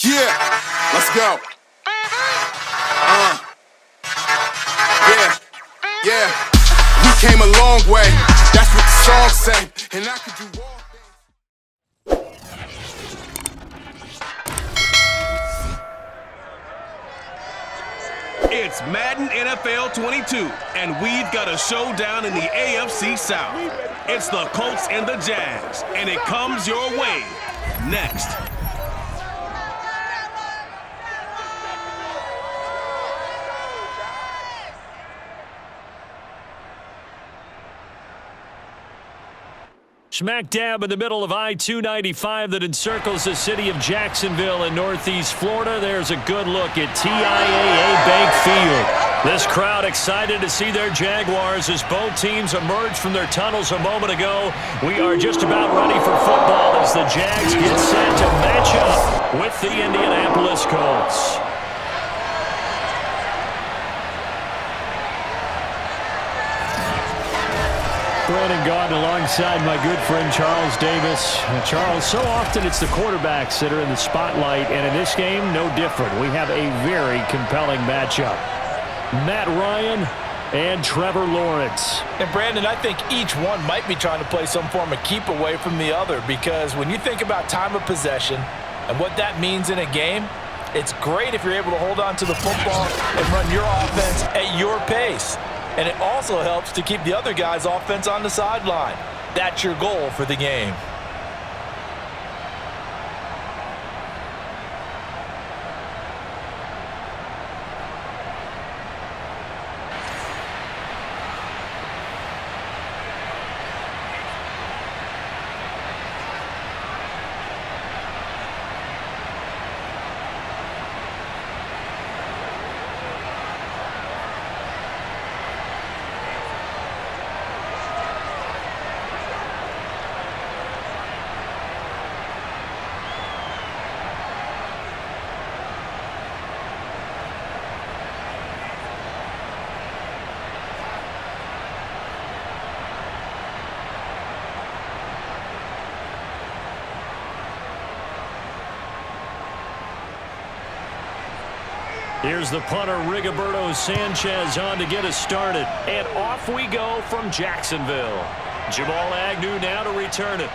Yeah, let's go. Yeah. We came a long way. That's what the song say. And I could do all things. It's Madden NFL 22, and we've got a showdown in the AFC South. It's the Colts and the Jags, and it comes your way next. Smack dab in the middle of I-295 that encircles the city of Jacksonville in northeast Florida. There's a good look at TIAA Bank Field. This crowd excited to see their Jaguars as both teams emerged from their tunnels a moment ago. We are just about ready for football as the Jags get set to match up with the Indianapolis Colts. Brandon Gaudin alongside my good friend Charles Davis. Charles, so often it's the quarterbacks that are in the spotlight, and in this game, no different. We have a very compelling matchup. Matt Ryan and Trevor Lawrence. And Brandon, I think each one might be trying to play some form of keep away from the other, because when you think about time of possession and what that means in a game, it's great if you're able to hold on to the football and run your offense at your pace. And it also helps to keep the other guy's offense on the sideline. That's your goal for the game. Here's the punter, Rigoberto Sanchez, on to get us started. And off we go from Jacksonville. Jamal Agnew now to return it.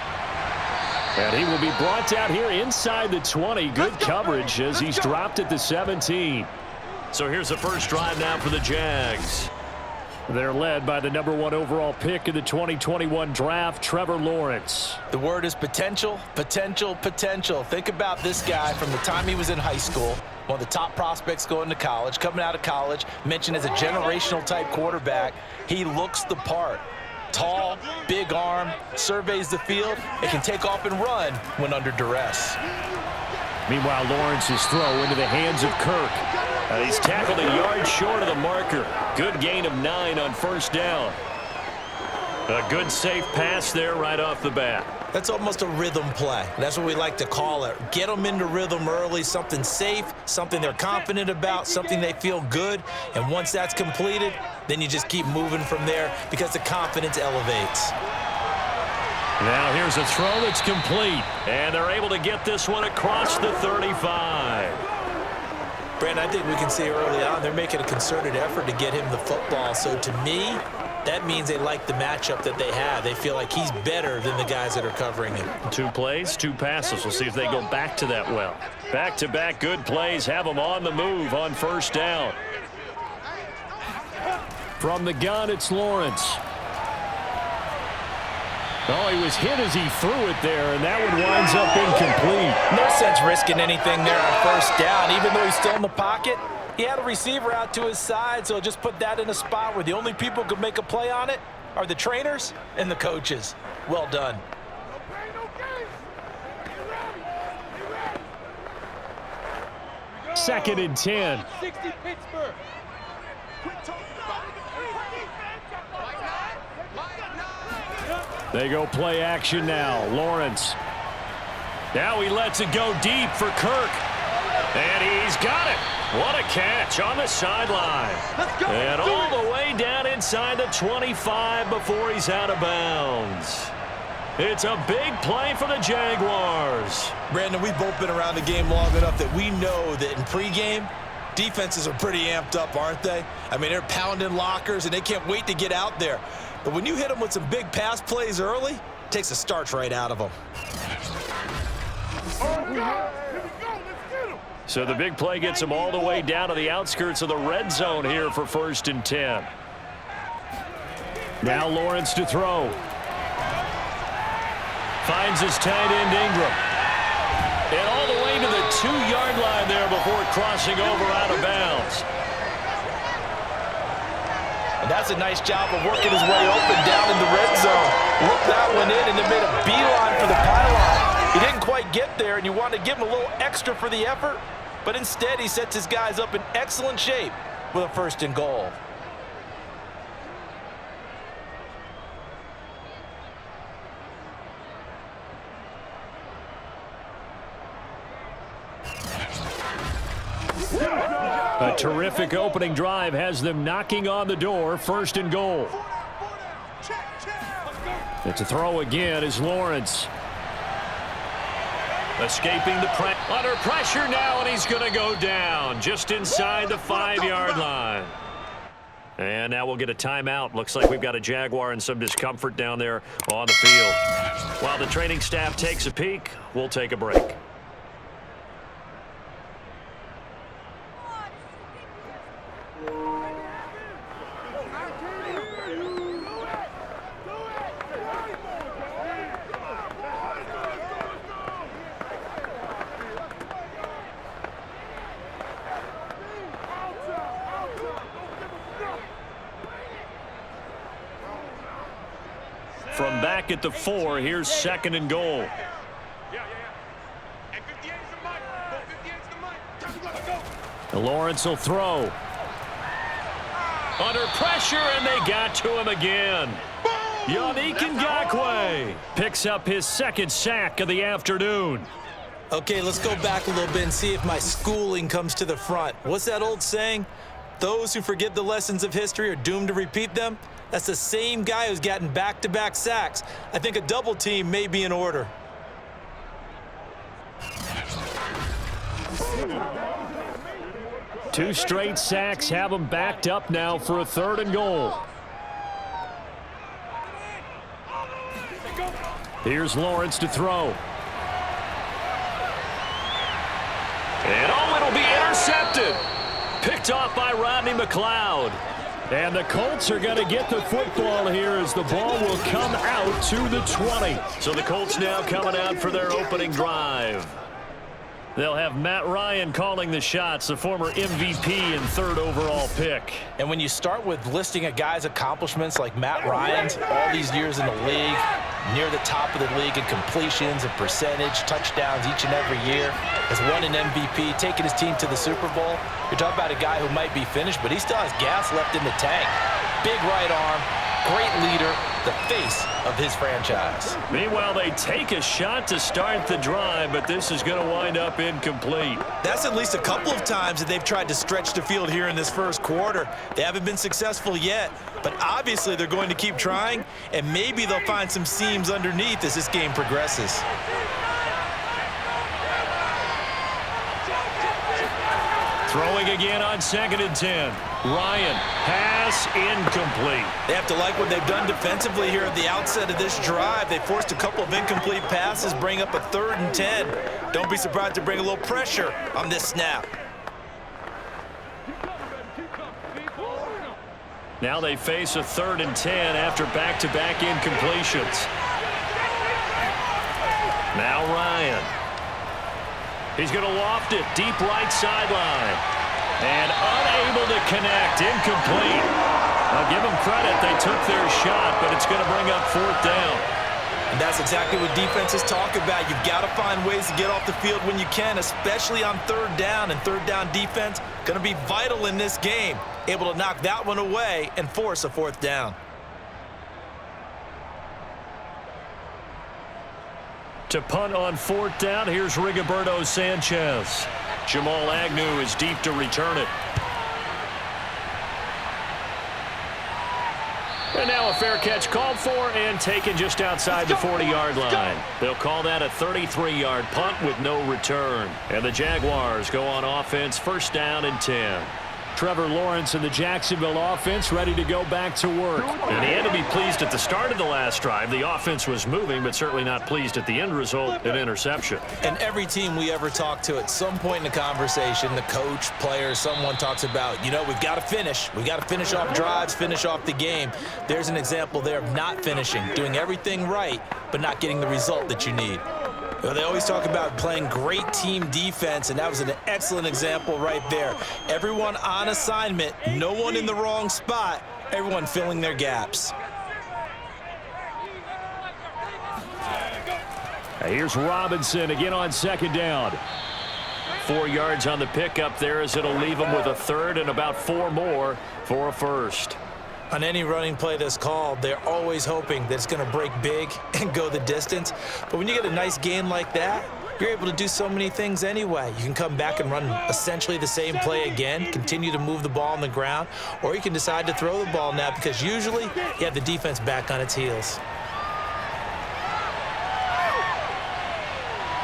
And he will be brought down here inside the 20. Good coverage as he's dropped at the 17. So here's the first drive now for the Jags. They're led by the #1 overall pick in the 2021 draft, Trevor Lawrence. The word is potential, potential, potential. Think about this guy from the time he was in high school. One of the top prospects going to college, coming out of college, mentioned as a generational type quarterback. He looks the part. Tall, big arm, surveys the field, and can take off and run when under duress. Meanwhile, Lawrence's throw into the hands of Kirk. He's tackled a yard short of the marker. Good gain of 9 on first down. A good safe pass there right off the bat. That's almost a rhythm play. That's what we like to call it. Get them into rhythm early, something safe, something they're confident about, something they feel good. And once that's completed, then you just keep moving from there because the confidence elevates. Now here's a throw that's complete. And they're able to get this one across the 35. Brandon, I think we can see early on they're making a concerted effort to get him the football. So to me, that means they like the matchup that they have. They feel like he's better than the guys that are covering him. 2 plays, 2 passes. We'll see if they go back to that well. Back-to-back good plays have them on the move on first down. From the gun, it's Lawrence. Oh, he was hit as he threw it there, and that one winds up incomplete. No sense risking anything there on first down. Even though he's still in the pocket, he had a receiver out to his side, so just put that in a spot where the only people who could make a play on it are the trainers and the coaches. Well done. Second and 10. They go play action now. Lawrence. Now he lets it go deep for Kirk. And he's got it. What a catch on the sideline. And all the way down inside the 25 before he's out of bounds. It's a big play for the Jaguars. Brandon, we've both been around the game long enough that we know that in pregame, defenses are pretty amped up, aren't they? I mean, they're pounding lockers, and they can't wait to get out there. But when you hit them with some big pass plays early, it takes a starch right out of them. So the big play gets him all the way down to the outskirts of the red zone here for 1st and 10. Now Lawrence to throw. Finds his tight end Ingram. And all the way to the 2-yard line there before crossing over out of bounds. And that's a nice job of working his way open down in the red zone. Looked that one in and then made a beeline for the pylon. He didn't quite get there, and you want to give him a little extra for the effort, but instead he sets his guys up in excellent shape with a 1st and goal. A terrific opening drive has them knocking on the door. 1st and goal. And to throw again is Lawrence. Escaping the pressure. Under pressure now, and he's going to go down just inside the 5-yard line. And now we'll get a timeout. Looks like we've got a Jaguar and some discomfort down there on the field. While the training staff takes a peek, we'll take a break. From back at the 4, here's 2nd and goal. Lawrence will throw. Under pressure, and they got to him again. Yannick Ngakoue picks up his 2nd sack of the afternoon. Okay, let's go back a little bit and see if my schooling comes to the front. What's that old saying? Those who forget the lessons of history are doomed to repeat them. That's the same guy who's gotten back-to-back sacks. I think a double team may be in order. Two straight sacks have him backed up now for a 3rd and goal. Here's Lawrence to throw. And oh, it'll be intercepted. Picked off by Rodney McLeod. And the Colts are going to get the football here as the ball will come out to the 20. So the Colts now coming out for their opening drive. They'll have Matt Ryan calling the shots, the former MVP and 3rd overall pick. And when you start with listing a guy's accomplishments like Matt Ryan's, all these years in the league, near the top of the league in completions and percentage, touchdowns each and every year, has won an MVP, taken his team to the Super Bowl. You're talking about a guy who might be finished, but he still has gas left in the tank. Big right arm, great leader, the face of his franchise. Meanwhile, they take a shot to start the drive, but this is going to wind up incomplete. That's at least a couple of times that they've tried to stretch the field here in this 1st quarter. They haven't been successful yet, but obviously they're going to keep trying, and maybe they'll find some seams underneath as this game progresses. Throwing again on 2nd and 10. Ryan, pass incomplete. They have to like what they've done defensively here at the outset of this drive. They forced a couple of incomplete passes, bring up a 3rd and 10. Don't be surprised to bring a little pressure on this snap. Now they face a 3rd and 10 after back-to-back incompletions. Now Ryan. He's going to loft it deep right sideline. And unable to connect. Incomplete. I'll give them credit. They took their shot, but it's going to bring up 4th down. And that's exactly what defenses talk about. You've got to find ways to get off the field when you can, especially on 3rd down. And 3rd down defense going to be vital in this game. Able to knock that one away and force a 4th down. To punt on 4th down, here's Rigoberto Sanchez. Jamal Agnew is deep to return it. And now a fair catch called for and taken just outside the 40-yard line. They'll call that a 33-yard punt with no return. And the Jaguars go on offense, first down and 10. Trevor Lawrence and the Jacksonville offense ready to go back to work. And he had to be pleased at the start of the last drive. The offense was moving, but certainly not pleased at the end result, an interception. And every team we ever talk to at some point in the conversation, the coach, player, someone talks about, we've got to finish. We've got to finish off drives, finish off the game. There's an example there of not finishing, doing everything right, but not getting the result that you need. They always talk about playing great team defense, and that was an excellent example right there. Everyone on assignment, no one in the wrong spot, everyone filling their gaps. Here's Robinson again on second down. 4 yards on the pickup there as it'll leave him with a third and about 4 more for a first. On any running play that's called, they're always hoping that it's going to break big and go the distance. But when you get a nice gain like that, you're able to do so many things anyway. You can come back and run essentially the same play again, continue to move the ball on the ground, or you can decide to throw the ball now because usually you have the defense back on its heels.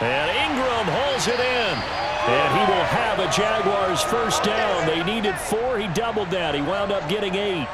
And Ingram holds it in. And he will have a Jaguars first down. They needed 4. He doubled that. He wound up getting 8.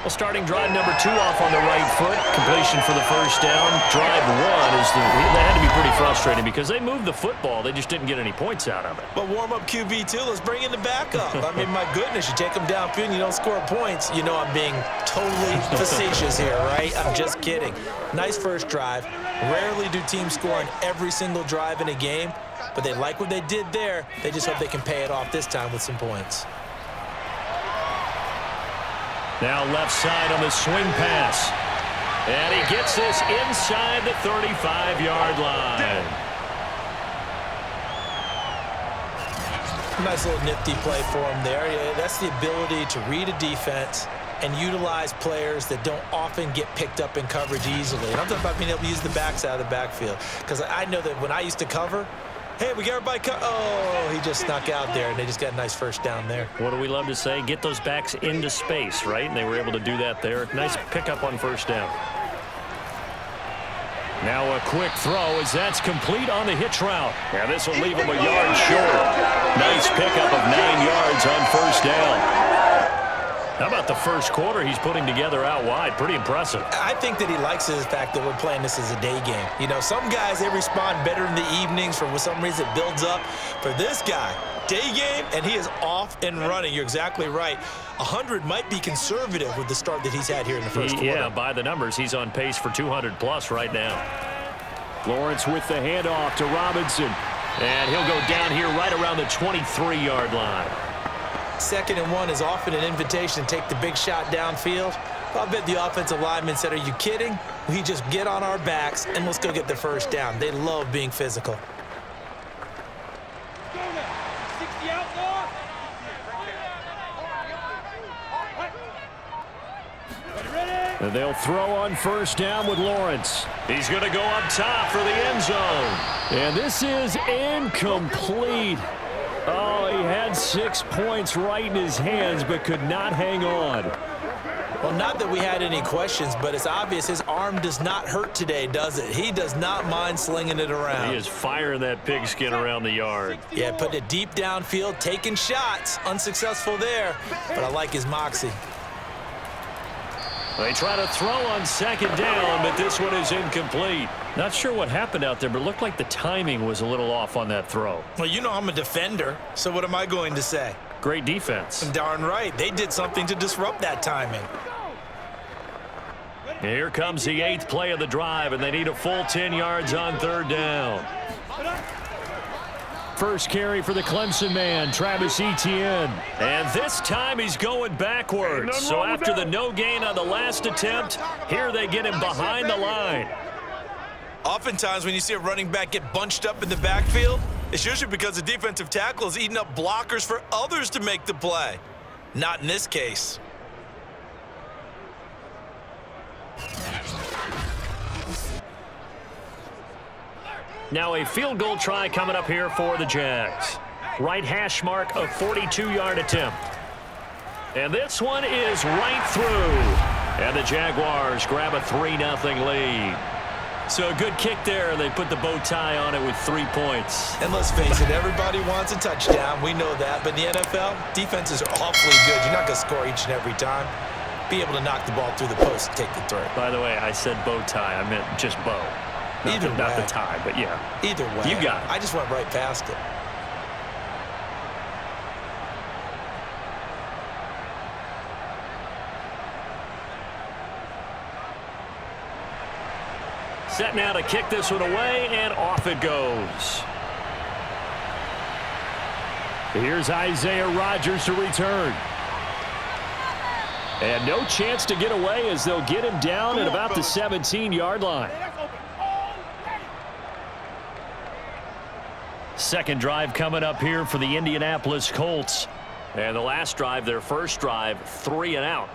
Well, starting drive number 2 off on the right foot. Completion for the first down. Drive 1 that had to be pretty frustrating because they moved the football. They just didn't get any points out of it. But warm-up QB, too. Let's bring in the backup. I mean, my goodness, you take them downfield and you don't score points. I'm being totally facetious here, right? I'm just kidding. Nice first drive. Rarely do teams score on every single drive in a game, but they like what they did there. They just hope they can pay it off this time with some points. Now left side on the swing pass. And he gets this inside the 35-yard line. Nice little nifty play for him there. That's the ability to read a defense and utilize players that don't often get picked up in coverage easily. And I'm talking about being able to use the backs out of the backfield. Because I know that when I used to cover, hey, we got everybody oh, he just snuck out there, and they just got a nice first down there. What do we love to say? Get those backs into space, right? And they were able to do that there. Nice pickup on first down. Now a quick throw as that's complete on the hitch route. Yeah, this will leave him a yard short. Nice pickup of 9 yards on first down. How about the first quarter he's putting together out wide? Pretty impressive. I think that he likes the fact that we're playing this as a day game. Some guys, they respond better in the evenings. For some reason, it builds up. For this guy, day game, and he is off and running. You're exactly right. 100 might be conservative with the start that he's had here in the first quarter. Yeah, by the numbers, he's on pace for 200-plus right now. Lawrence with the handoff to Robinson. And he'll go down here right around the 23-yard line. 2nd and 1 is often an invitation to take the big shot downfield. I bet the offensive lineman said, are you kidding? We just get on our backs and let's go get the first down. They love being physical. And they'll throw on first down with Lawrence. He's going to go up top for the end zone. And this is incomplete. Oh, he had 6 points right in his hands, but could not hang on. Well, not that we had any questions, but it's obvious his arm does not hurt today, does it? He does not mind slinging it around. He is firing that pigskin around the yard. Yeah, putting it deep downfield, taking shots. Unsuccessful there, but I like his moxie. They try to throw on second down, but this one is incomplete. Not sure what happened out there, but it looked like the timing was a little off on that throw. Well, I'm a defender, so what am I going to say? Great defense. Darn right. They did something to disrupt that timing. Here comes the 8th play of the drive, and they need a full 10 yards on third down. First carry for the Clemson man, Travis Etienne. And this time he's going backwards. So after the no gain on the last attempt, here they get him behind the line. Oftentimes when you see a running back get bunched up in the backfield, it's usually because the defensive tackle is eating up blockers for others to make the play. Not in this case. Now a field goal try coming up here for the Jags. Right hash mark, a 42-yard attempt. And this one is right through. And the Jaguars grab a 3-0 lead. So a good kick there. They put the bow tie on it with 3 points. And let's face it, everybody wants a touchdown. We know that. But in the NFL, defenses are awfully good. You're not going to score each and every time. Be able to knock the ball through the post and take the throw. By the way, I said bow tie. I meant just bow. Not the tie, but yeah. Either way. You got it. I just went right past it. Set now to kick this one away, and off it goes. Here's Isaiah Rodgers to return. And no chance to get away as they'll get him down at about the 17-yard line. Second drive coming up here for the Indianapolis Colts. And the last drive, their first drive, 3 and out.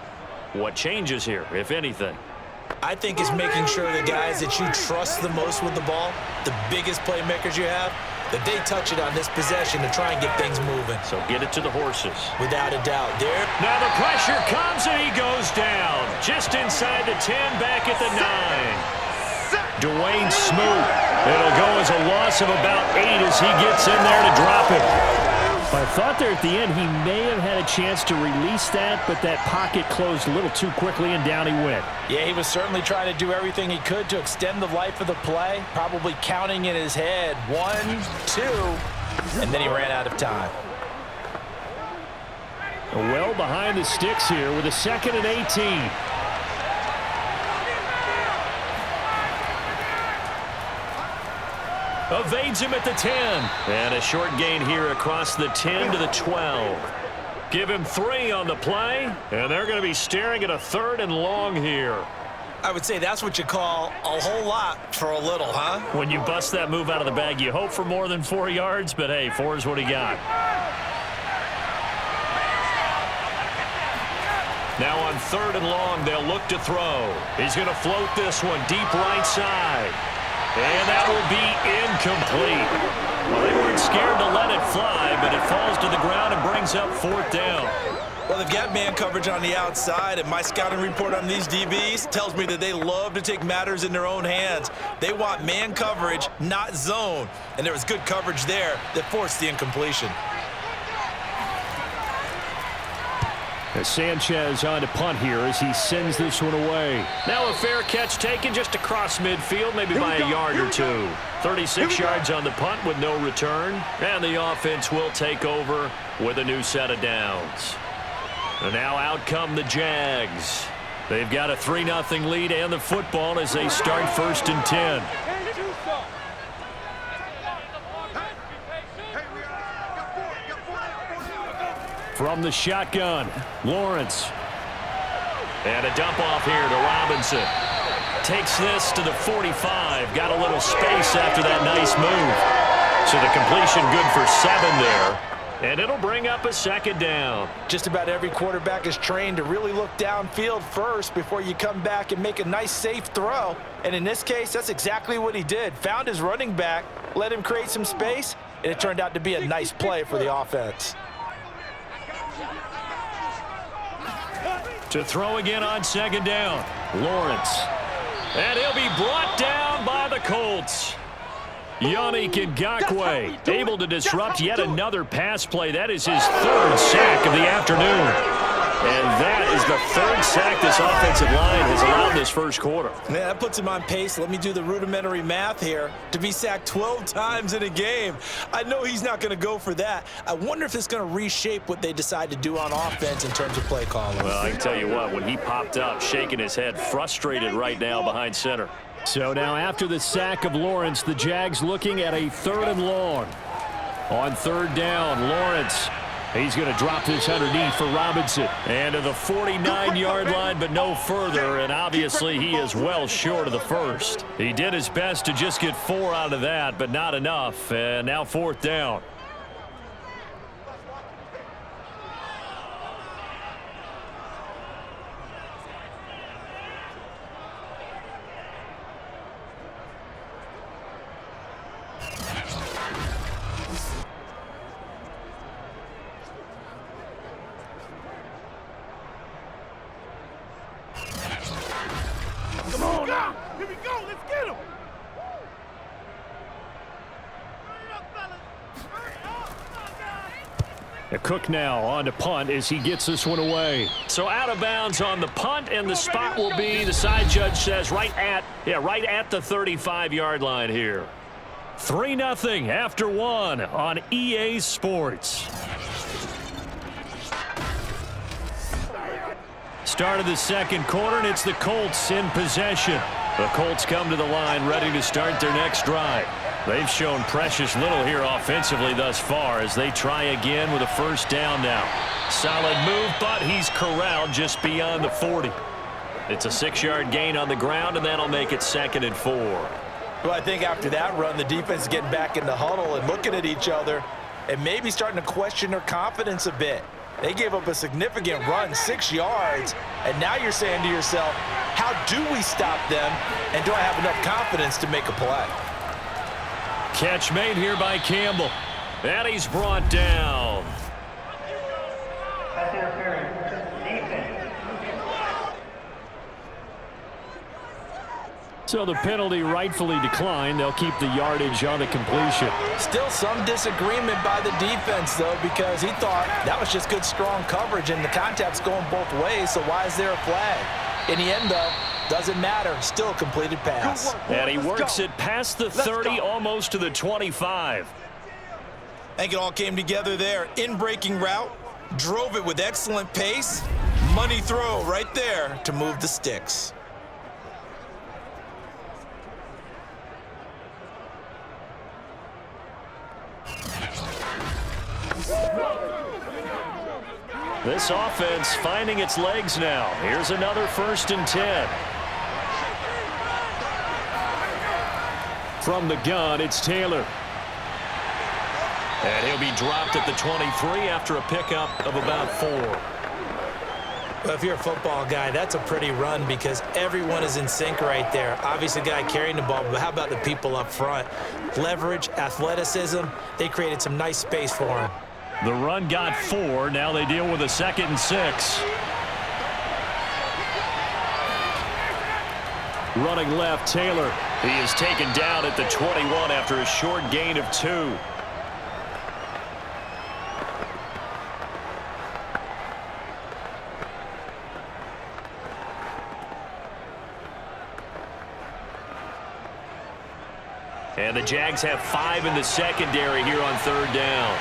What changes here, if anything? I think it's making sure the guys that you trust the most with the ball, the biggest playmakers you have, that they touch it on this possession to try and get things moving. So get it to the horses. Without a doubt. There. Now the pressure comes and he goes down. Just inside the 10, back at the 9. Dwayne Smoot. It'll go as a loss of about 8 as he gets in there to drop it. I thought there at the end he may have had a chance to release that, but that pocket closed a little too quickly and down he went. Yeah, he was certainly trying to do everything he could to extend the life of the play, probably counting in his head 1, 2, and then he ran out of time. Well behind the sticks here with a 2nd and 18. Evades him at the 10. And a short gain here across the 10 to the 12. Give him 3 on the play, and they're going to be staring at a 3rd and long here. I would say that's what you call a whole lot for a little, huh? When you bust that move out of the bag, you hope for more than 4 yards, but hey, 4 is what he got. Now on 3rd and long, they'll look to throw. He's going to float this one deep right side. And that will be incomplete. Well, they weren't scared to let it fly, but it falls to the ground and brings up 4th down. Well, they've got man coverage on the outside, and my scouting report on these DBs tells me that they love to take matters in their own hands. They want man coverage, not zone. And there was good coverage there that forced the incompletion. Sanchez on to punt here as he sends this one away. Now a fair catch taken just across midfield, maybe by a yard or 2. 36 yards on the punt with no return. And the offense will take over with a new set of downs. And now out come the Jags. They've got a 3-0 lead and the football as they start 1st and 10. From the shotgun, Lawrence. And a dump off here to Robinson. Takes this to the 45. Got a little space after that nice move. So the completion good for 7 there. And it'll bring up a 2nd down. Just about every quarterback is trained to really look downfield first before you come back and make a nice, safe throw. And in this case, that's exactly what he did. Found his running back, let him create some space, and it turned out to be a nice play for the offense. To throw again on 2nd down. Lawrence. And he'll be brought down by the Colts. Yannick Ngakoue able to disrupt yet another pass play. That is his 3rd sack of the afternoon. And that is the 3rd sack this offensive line has allowed this first quarter. Man, that puts him on pace. Let me do the rudimentary math here. To be sacked 12 times in a game. I know he's not going to go for that. I wonder if it's going to reshape what they decide to do on offense in terms of play calling. Well, I can tell you what, when he popped up, shaking his head, frustrated right now behind center. So now after the sack of Lawrence, the Jags looking at a 3rd and long. On 3rd down, Lawrence. He's going to drop this underneath for Robinson. And to the 49-yard line, but no further. And obviously he is well short of the 1st. He did his best to just get 4 out of that, but not enough. And now 4th down. Cook now on to punt as he gets this one away. So out of bounds on the punt, and the spot will be, the side judge says, right at the 35-yard line here. 3-0 after 1 on EA Sports. Start of the second quarter, and it's the Colts in possession. The Colts come to the line ready to start their next drive. They've shown precious little here offensively thus far as they try again with a first down now. Solid move, but he's corralled just beyond the 40. It's a 6-yard gain on the ground, and that'll make it 2nd and 4. Well, I think after that run, the defense is getting back in the huddle and looking at each other and maybe starting to question their confidence a bit. They gave up a significant run, 6 yards, and now you're saying to yourself, how do we stop them, and do I have enough confidence to make a play? Catch made here by Campbell. And he's brought down. So the penalty rightfully declined. They'll keep the yardage on the completion. Still some disagreement by the defense, though, because he thought that was just good, strong coverage, and the contact's going both ways, so why is there a flag? In the end, though, doesn't matter. Still a completed pass. And he works it past the 30, almost to the 25. I think it all came together there. In-breaking route, drove it with excellent pace. Money throw right there to move the sticks. This offense finding its legs now. Here's another 1st and 10. From the gun, it's Taylor. And he'll be dropped at the 23 after a pickup of about 4. Well, if you're a football guy, that's a pretty run because everyone is in sync right there. Obviously, the guy carrying the ball, but how about the people up front? Leverage, athleticism, they created some nice space for him. The run got 4. Now they deal with a 2nd and 6. Running left, Taylor. He is taken down at the 21 after a short gain of 2. And the Jags have 5 in the secondary here on 3rd down.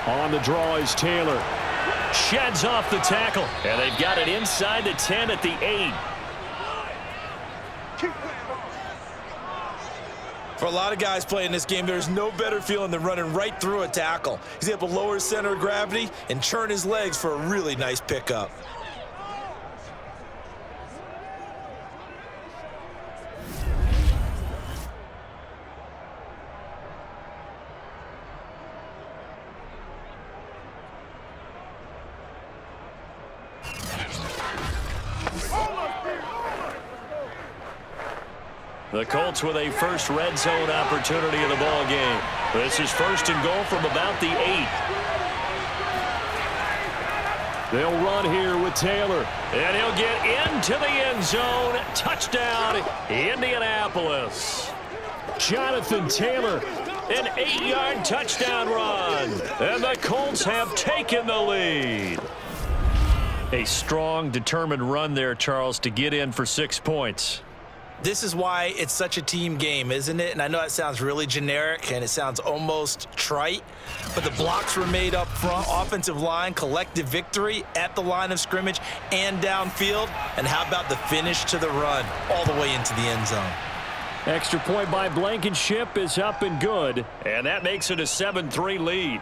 On the draw is Taylor. Sheds off the tackle. And they've got it inside the 10 at the 8. For a lot of guys playing this game, there's no better feeling than running right through a tackle. He's able to lower his center of gravity and churn his legs for a really nice pickup. The Colts with a first red zone opportunity in the ball game. This is 1st and goal from about the 8. They'll run here with Taylor. And he'll get into the end zone. Touchdown, Indianapolis. Jonathan Taylor. An 8-yard touchdown run. And the Colts have taken the lead. A strong, determined run there, Charles, to get in for 6 points. This is why it's such a team game, isn't it? And I know that sounds really generic and it sounds almost trite, but the blocks were made up front, offensive line, collective victory at the line of scrimmage and downfield. And how about the finish to the run all the way into the end zone? Extra point by Blankenship is up and good. And that makes it a 7-3 lead.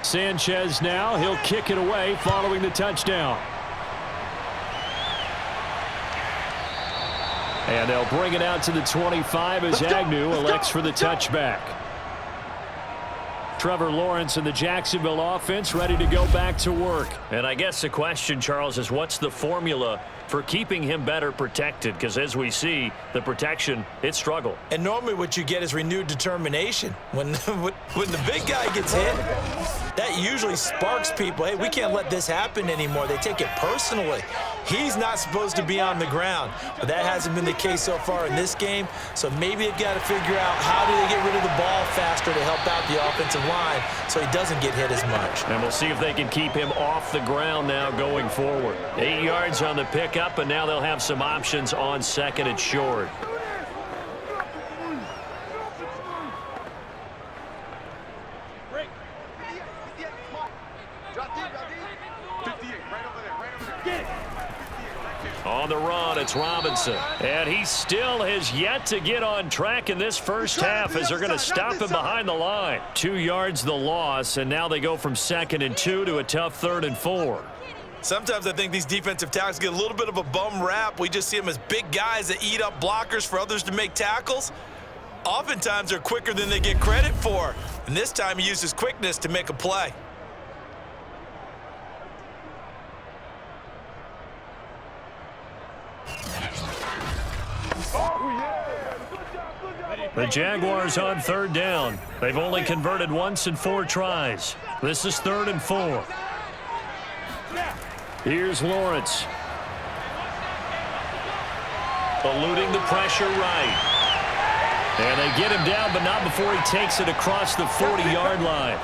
Sanchez now, he'll kick it away following the touchdown. And they'll bring it out to the 25 as Agnew elects for the touchback. Trevor Lawrence and the Jacksonville offense ready to go back to work. And I guess the question, Charles, is what's the formula for keeping him better protected? Because as we see, the protection, it struggled. And normally what you get is renewed determination. When the big guy gets hit, that usually sparks people. Hey, we can't let this happen anymore. They take it personally. He's not supposed to be on the ground. But that hasn't been the case so far in this game. So maybe they've got to figure out how do they get rid of the ball faster to help out the offensive line so he doesn't get hit as much. And we'll see if they can keep him off the ground now going forward. 8 yards on the pickup, and now they'll have some options on second and short. On the run, it's Robinson. And he still has yet to get on track in this first half as they're going to stop him behind the line. 2 yards the loss, and now they go from 2nd and 2 to a tough 3rd and 4. Sometimes I think these defensive tackles get a little bit of a bum rap. We just see them as big guys that eat up blockers for others to make tackles. Oftentimes they're quicker than they get credit for. And this time he used his quickness to make a play. The Jaguars on 3rd down. They've only converted once in 4 tries. This is 3rd and 4. Here's Lawrence. Eluding the pressure right. And they get him down, but not before he takes it across the 40-yard line.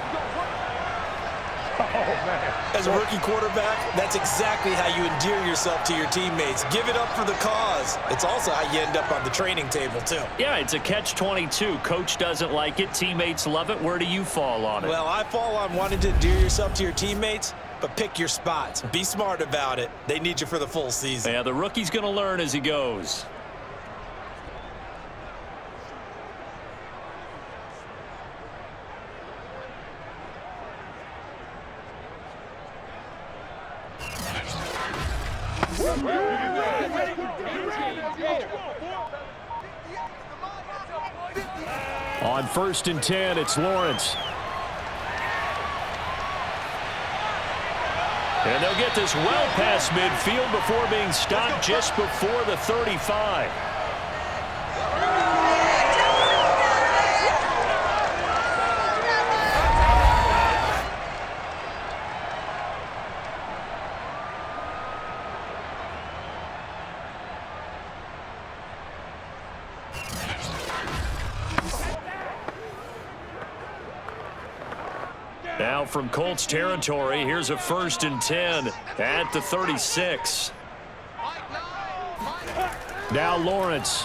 As a rookie quarterback, that's exactly how you endear yourself to your teammates. Give it up for the cause. It's also how you end up on the training table, too. Yeah, it's a catch-22. Coach doesn't like it. Teammates love it. Where do you fall on it? Well, I fall on wanting to endear yourself to your teammates, but pick your spots. Be smart about it. They need you for the full season. Yeah, the rookie's going to learn as he goes. On 1st and 10, it's Lawrence. And they'll get this well past midfield before being stopped just before the 35. Now from Colts territory, here's a 1st and 10 at the 36. Now Lawrence.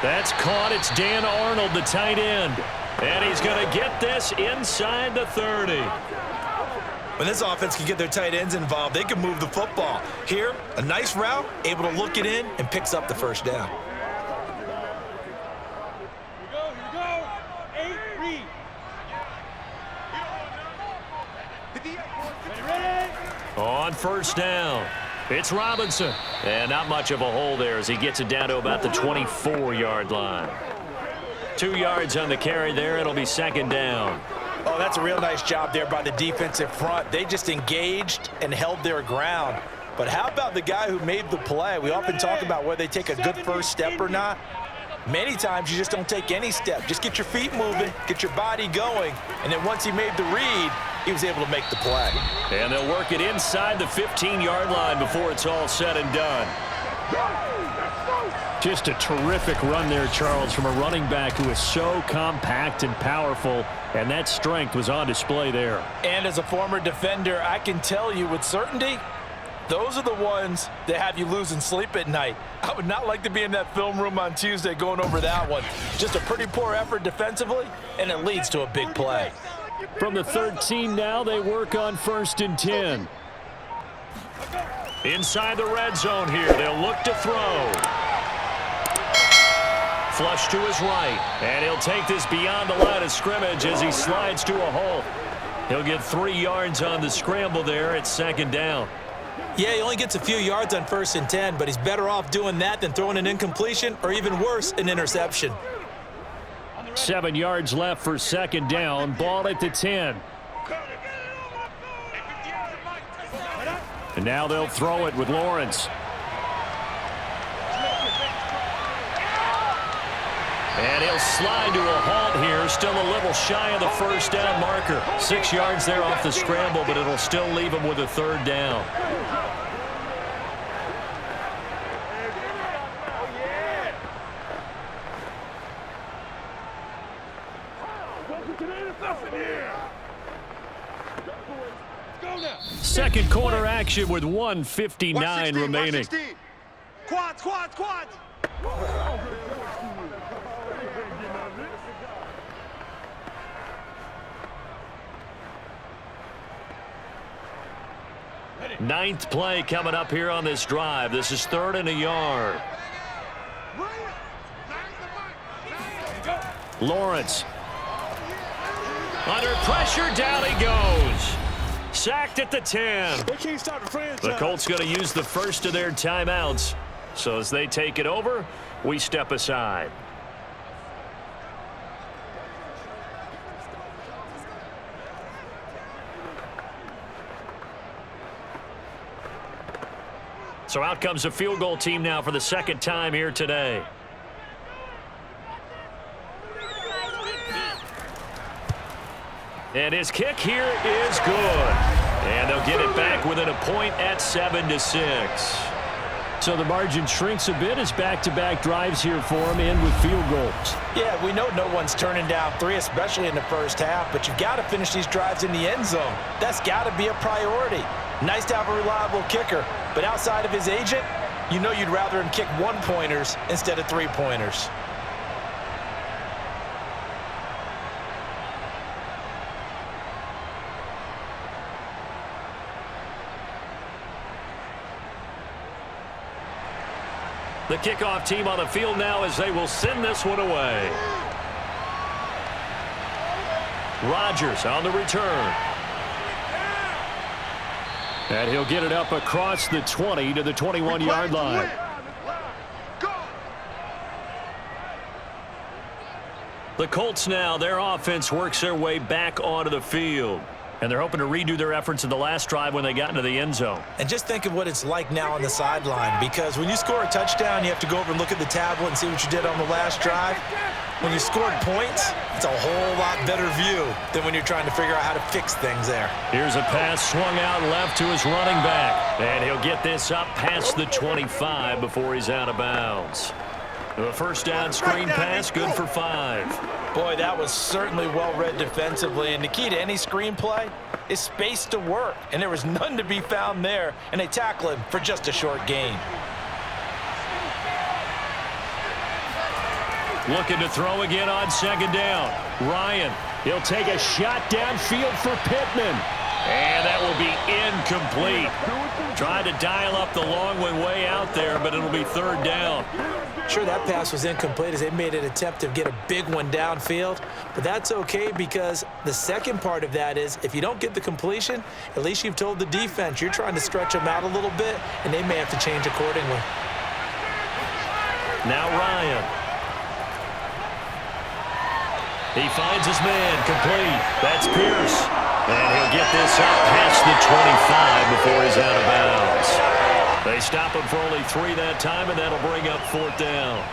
That's caught. It's Dan Arnold, the tight end. And he's going to get this inside the 30. When this offense can get their tight ends involved, they can move the football. Here, a nice route, able to look it in, and picks up the 1st down. On 1st down, it's Robinson. And not much of a hole there as he gets it down to about the 24-yard line. 2 yards on the carry there. It'll be 2nd down. Oh, that's a real nice job there by the defensive front. They just engaged and held their ground. But how about the guy who made the play? We often talk about whether they take a good first step or not. Many times you just don't take any step. Just get your feet moving, get your body going, and then once he made the read, he was able to make the play. And they'll work it inside the 15-yard line before it's all said and done. Just a terrific run there, Charles, from a running back who is so compact and powerful, and that strength was on display there. And as a former defender, I can tell you with certainty, those are the ones that have you losing sleep at night. I would not like to be in that film room on Tuesday going over that one. Just a pretty poor effort defensively, and it leads to a big play. From the 13 now, they work on 1st and 10. Inside the red zone here, they'll look to throw. flush to his right. And he'll take this beyond the line of scrimmage as he slides to a hole. He'll get 3 yards on the scramble there at 2nd down. Yeah, he only gets a few yards on 1st and 10, but he's better off doing that than throwing an incompletion or even worse, an interception. 7 yards left for 2nd down. Ball at the 10. And now they'll throw it with Lawrence. And he'll slide to a halt here, still a little shy of the 1st down marker. 6 yards there off the scramble, but it'll still leave him with a 3rd down. Second quarter action with 1:59 remaining. Quads, quads, quads. Ninth play coming up here on this drive. This is 3rd and a yard. Lawrence. Under pressure, down he goes. Sacked at the 10. The Colts going to use the first of their timeouts. So as they take it over, we step aside. So out comes a field goal team now for the 2nd time here today. And his kick here is good. And they'll get it back within a point at 7-6. So the margin shrinks a bit as back-to-back drives here for him end with field goals. Yeah, we know no one's turning down 3, especially in the 1st half, but you've got to finish these drives in the end zone. That's got to be a priority. Nice to have a reliable kicker, but outside of his agent, you know you'd rather him kick 1-pointers instead of 3-pointers. The kickoff team on the field now as they will send this one away. Rodgers on the return. And he'll get it up across the 20 to the 21-yard line. The Colts now, their offense works their way back onto the field. And they're hoping to redo their efforts in the last drive when they got into the end zone. And just think of what it's like now on the sideline, because when you score a touchdown, you have to go over and look at the tablet and see what you did on the last drive. When you scored points, it's a whole lot better view than when you're trying to figure out how to fix things there. Here's a pass swung out left to his running back. And he'll get this up past the 25 before he's out of bounds. The 1st down screen pass, good for 5. Boy, that was certainly well-read defensively, and the key to any screenplay is space to work, and there was none to be found there, and they tackle him for just a short gain. Looking to throw again on 2nd down. Ryan, he'll take a shot downfield for Pittman. And that will be incomplete. Tried to dial up the long one way out there, but it'll be 3rd down. Sure, that pass was incomplete as they made an attempt to get a big one downfield, but that's okay because the second part of that is if you don't get the completion, at least you've told the defense you're trying to stretch them out a little bit, and they may have to change accordingly. Now Ryan. He finds his man, complete. That's Pierce. And he'll get this up past the 25 before he's out of bounds. They stop him for only 3 that time, and that'll bring up 4th down.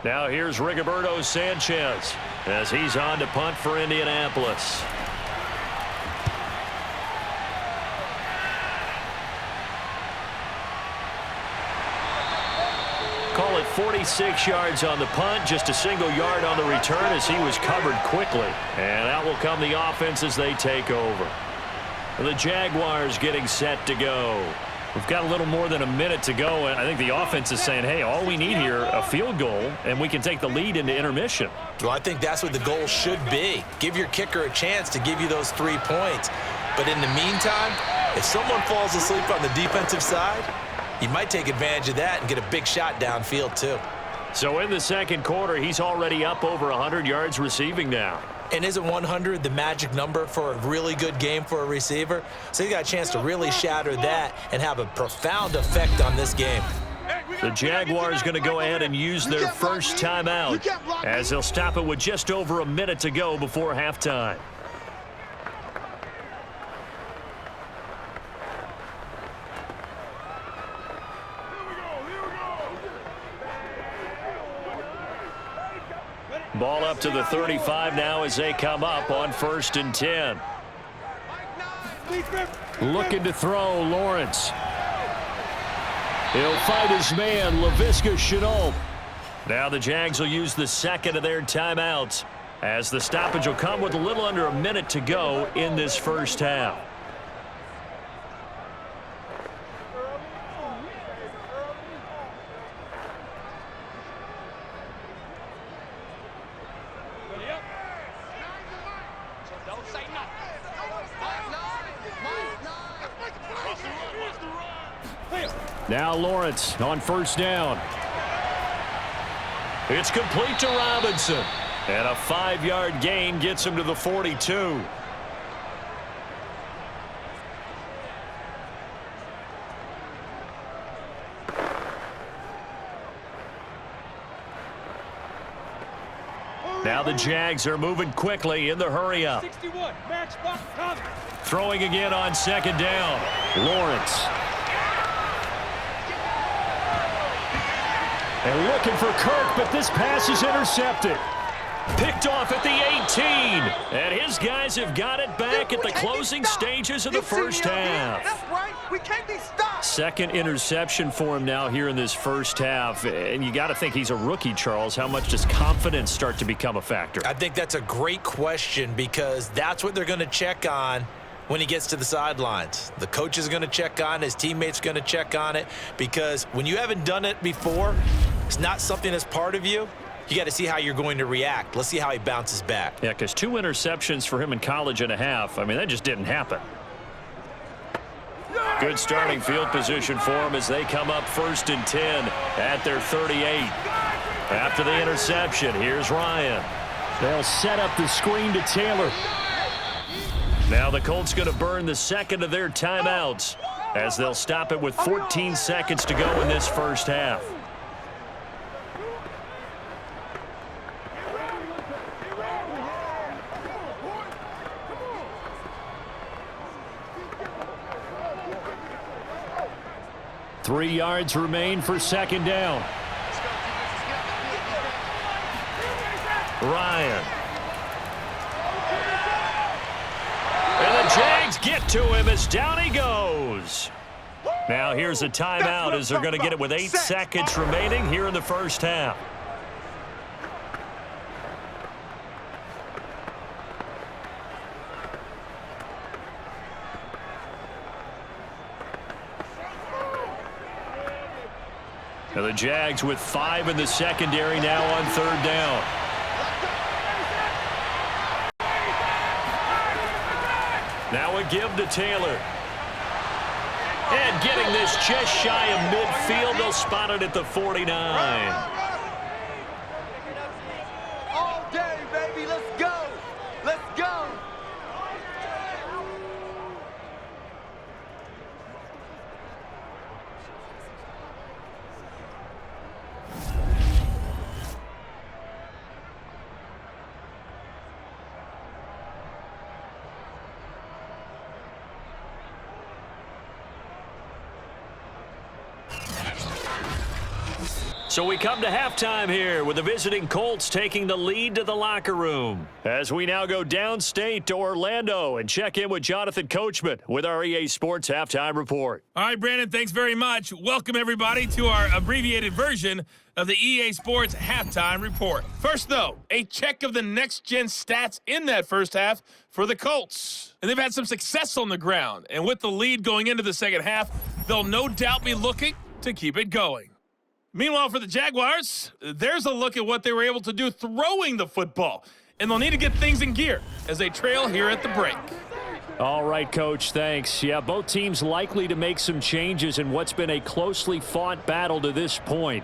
Now here's Rigoberto Sanchez as he's on to punt for Indianapolis. Call it 46 yards on the punt, just a single yard on the return as he was covered quickly. And out will come the offense as they take over. The Jaguars getting set to go. We've got a little more than a minute to go, and I think the offense is saying, hey, all we need here, a field goal, and we can take the lead into intermission. Well, I think that's what the goal should be. Give your kicker a chance to give you those 3 points. But in the meantime, if someone falls asleep on the defensive side, you might take advantage of that and get a big shot downfield too. So in the second quarter, he's already up over 100 yards receiving now. And isn't 100 the magic number for a really good game for a receiver? So you got a chance to really shatter that and have a profound effect on this game. The Jaguars going to go ahead and use their first timeout as they'll stop it with just over a minute to go before halftime. Ball up to the 35 now as they come up on 1st and 10. Looking to throw, Lawrence. He'll fight his man, Laviska Shenault. Now the Jags will use the second of their timeouts as the stoppage will come with a little under a minute to go in this first half. Now Lawrence on 1st down. It's complete to Robinson. And a 5-yard gain gets him to the 42. Now the Jags are moving quickly in the hurry-up. Throwing again on 2nd down. Lawrence. And looking for Kirk, but this pass is intercepted. Picked off at the 18. And his guys have got it back at the closing stages of the first half. That's right. We can't be stopped. Second interception for him now here in this first half. And you got to think he's a rookie, Charles. How much does confidence start to become a factor? I think that's a great question because that's what they're going to check on when he gets to the sidelines. The coach is going to check on, his teammates going to check on it, because when you haven't done it before, it's not something that's part of you. You got to see how you're going to react. Let's see how he bounces back. Yeah, because 2 interceptions for him in college and a half. I mean, that just didn't happen. Good starting field position for him as they come up 1st and 10 at their 38. After the interception, here's Ryan. They'll set up the screen to Taylor. Now the Colts going to burn the second of their timeouts as they'll stop it with 14 seconds to go in this first half. Three yards remain for 2nd down. Ryan. And the Jags get to him as down he goes. Now here's a timeout as they're going to get it with 8 seconds remaining here in the first half. Now the Jags with 5 in the secondary now on 3rd down. Now a give to Taylor. And getting this just shy of midfield, they'll spot it at the 49. All day, baby. Let's go. Let's go. So we come to halftime here with the visiting Colts taking the lead to the locker room. As we now go downstate to Orlando and check in with Jonathan Coachman with our EA Sports Halftime Report. All right, Brandon, thanks very much. Welcome, everybody, to our abbreviated version of the EA Sports Halftime Report. First, though, a check of the next-gen stats in that first half for the Colts. And they've had some success on the ground. And with the lead going into the second half, they'll no doubt be looking to keep it going. Meanwhile, for the Jaguars, there's a look at what they were able to do throwing the football. And they'll need to get things in gear as they trail here at the break. All right, Coach, thanks. Yeah, both teams likely to make some changes in what's been a closely fought battle to this point.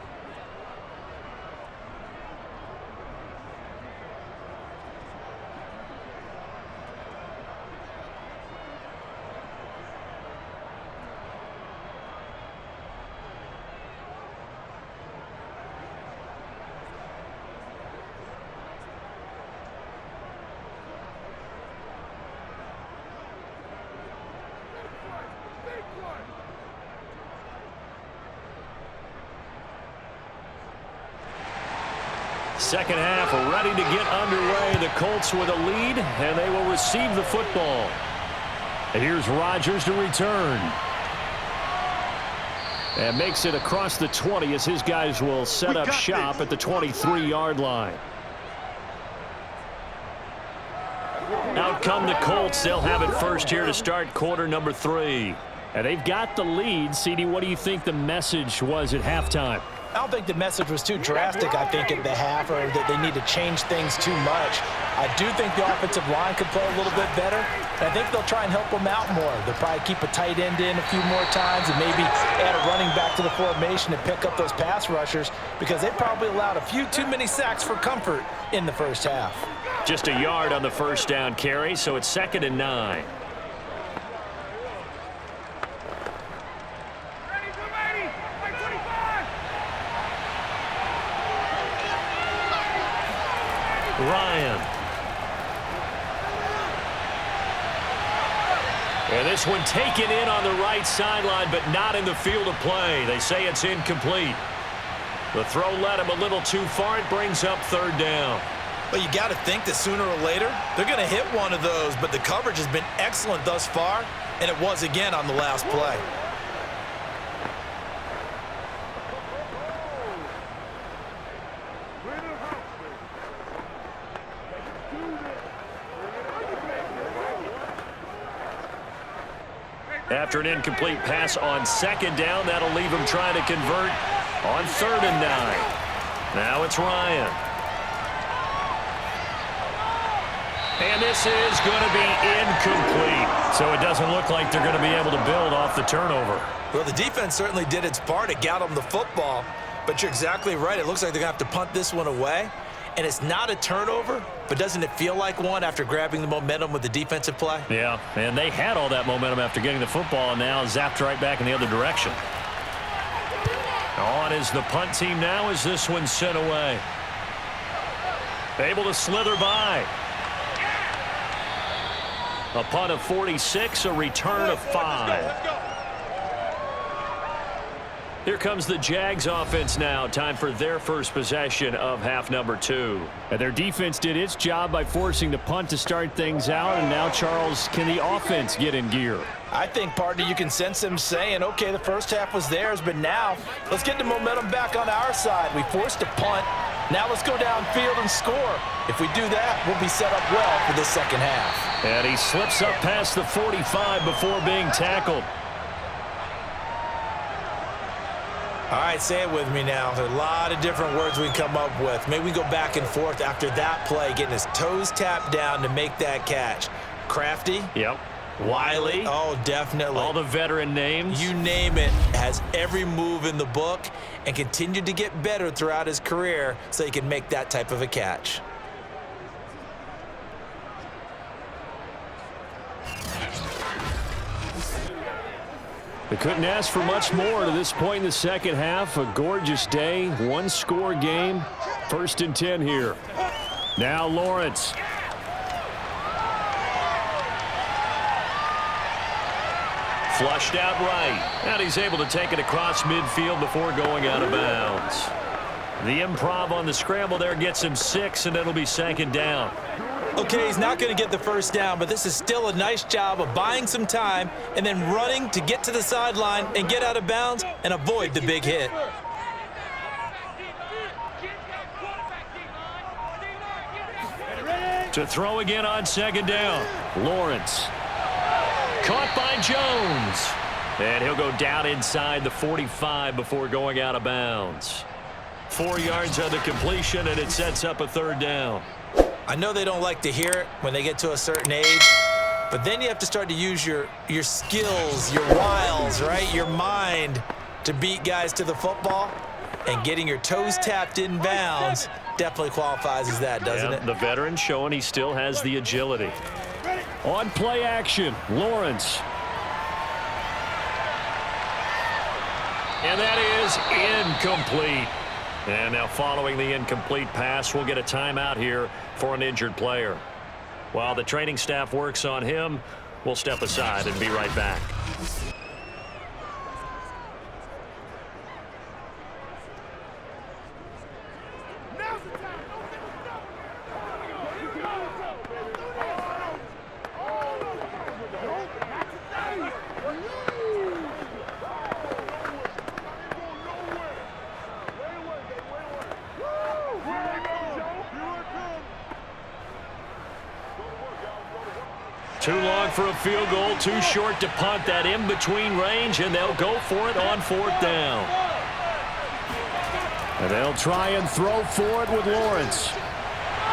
Second half ready to get underway. The Colts with a lead, and they will receive the football. And here's Rodgers to return. And makes it across the 20 as his guys will set up shop at the 23-yard line. Out come the Colts. They'll have it first here to start quarter number 3. And they've got the lead. CD, what do you think the message was at halftime? I don't think the message was too drastic, I think, at the half, or that they need to change things too much. I do think the offensive line could play a little bit better. And I think they'll try and help them out more. They'll probably keep a tight end in a few more times and maybe add a running back to the formation to pick up those pass rushers, because they probably allowed a few too many sacks for comfort in the first half. Just a yard on the first down carry, so it's 2nd and 9. Ryan. And this one taken in on the right sideline, but not in the field of play. They say it's incomplete. The throw led him a little too far. It brings up 3rd down. But you got to think that sooner or later, they're going to hit one of those. But the coverage has been excellent thus far, and it was again on the last play. After an incomplete pass on 2nd down, that'll leave him trying to convert on 3rd and 9. Now it's Ryan. And this is going to be incomplete. So it doesn't look like they're going to be able to build off the turnover. Well, the defense certainly did its part. It got them the football. But you're exactly right. It looks like they're going to have to punt this one away. And it's not a turnover, but doesn't it feel like one after grabbing the momentum with the defensive play? Yeah, and they had all that momentum after getting the football, and now zapped right back in the other direction. On is the punt team now as this one's sent away. Able to slither by. A punt of 46, a return of 5. Here comes the Jags offense now. Time for their first possession of half number 2. And their defense did its job by forcing the punt to start things out. And now, Charles, can the offense get in gear? I think, partner, you can sense them saying, okay, the first half was theirs, but now let's get the momentum back on our side. We forced a punt. Now let's go downfield and score. If we do that, we'll be set up well for the second half. And he slips up past the 45 before being tackled. All right, say it with me now. There's a lot of different words we come up with. Maybe we go back and forth after that play, getting his toes tapped down to make that catch. Crafty. Yep. Wiley. Oh, definitely. All the veteran names. You name it. Has every move in the book and continued to get better throughout his career so he can make that type of a catch. They couldn't ask for much more to this point in the second half. A gorgeous day, one-score game. 1st and 10 here. Now Lawrence. Flushed out right. And he's able to take it across midfield before going out of bounds. The improv on the scramble there gets him 6, and it'll be 2nd down. Okay, he's not going to get the first down, but this is still a nice job of buying some time and then running to get to the sideline and get out of bounds and avoid the big hit. To throw again on 2nd down. Lawrence. Caught by Jones. And he'll go down inside the 45 before going out of bounds. 4 yards on the completion, and it sets up a third down. I know they don't like to hear it when they get to a certain age, but then you have to start to use your skills, your wiles, right? Your mind to beat guys to the football. And getting your toes tapped in bounds definitely qualifies as that, doesn't it? The veteran showing he still has the agility. On play action, Lawrence. And that is incomplete. And now following the incomplete pass, we'll get a timeout here for an injured player. While the training staff works on him, we'll step aside and be right back. Too long for a field goal, too short to punt. That in-between range, and they'll go for it on 4th down. And they'll try and throw for it with Lawrence.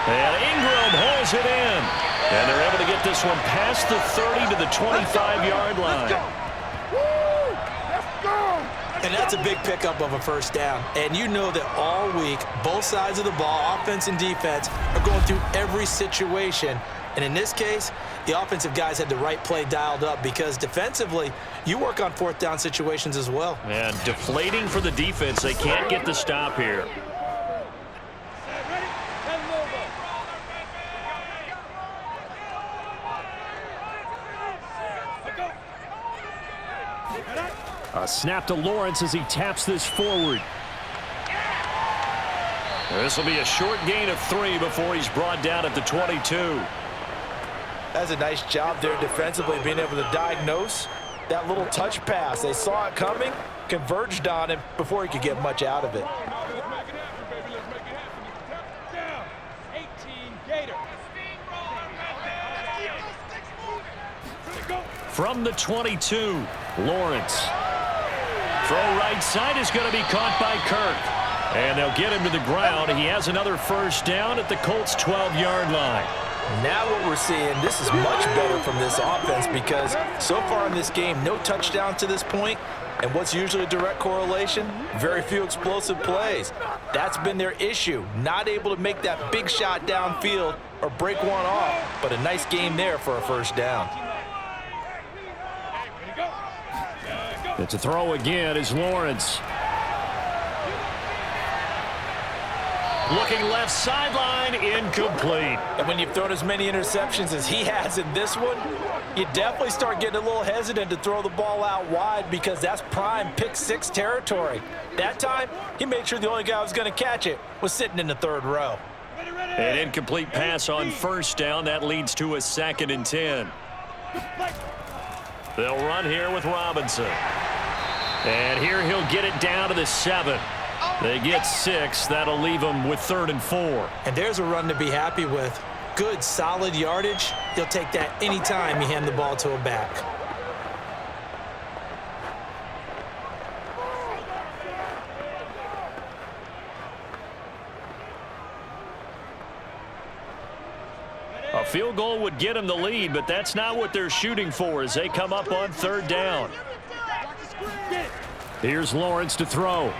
And Ingram hauls it in. And they're able to get this one past the 30 to the 25-yard line. And that's a big pickup of a first down. And you know that all week, both sides of the ball, offense and defense, are going through every situation. And in this case, the offensive guys had the right play dialed up because defensively, you work on 4th down situations as well. And deflating for the defense. They can't get the stop here. A snap to Lawrence as he taps this forward. This will be a short gain of 3 before he's brought down at the 22. That's a nice job there defensively, being able to diagnose that little touch pass. They saw it coming, converged on him before he could get much out of it. From the 22, Lawrence. Throw right side is going to be caught by Kirk. And they'll get him to the ground. He has another first down at the Colts' 12-yard line. Now what we're seeing, this is much better from this offense because so far in this game, no touchdown to this point. And what's usually a direct correlation? Very few explosive plays. That's been their issue. Not able to make that big shot downfield or break one off. But a nice game there for a first down. It's a throw again is Lawrence. Looking left sideline, incomplete. And when you've thrown as many interceptions as he has in this one, you definitely start getting a little hesitant to throw the ball out wide because that's prime pick 6 territory. That time, he made sure the only guy who was going to catch it was sitting in the 3rd row. An incomplete pass on first down. That leads to a 2nd and 10. They'll run here with Robinson. And here he'll get it down to the 7. They get 6. That'll leave them with 3rd and 4. And there's a run to be happy with. Good, solid yardage. He'll take that anytime you hand the ball to a back. A field goal would get them the lead, but that's not what they're shooting for as they come up on 3rd down. Here's Lawrence to throw.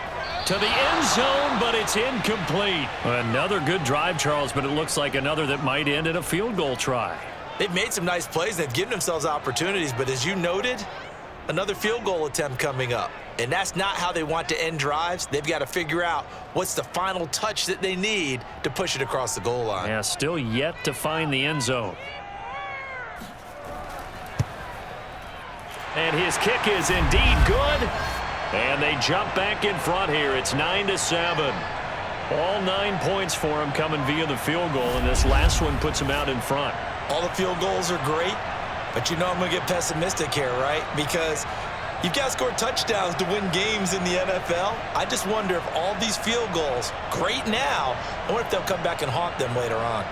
To the end zone, but it's incomplete. Another good drive, Charles, but it looks like another that might end in a field goal try. They've made some nice plays. They've given themselves opportunities, but as you noted, another field goal attempt coming up. And that's not how they want to end drives. They've got to figure out what's the final touch that they need to push it across the goal line. Yeah, still yet to find the end zone. And his kick is indeed good. And they jump back in front here. It's 9-7. All 9 points for him coming via the field goal, and this last one puts him out in front. All the field goals are great, but you know I'm going to get pessimistic here, right? Because you've got to score touchdowns to win games in the NFL. I just wonder if all these field goals, great now, I wonder if they'll come back and haunt them later on.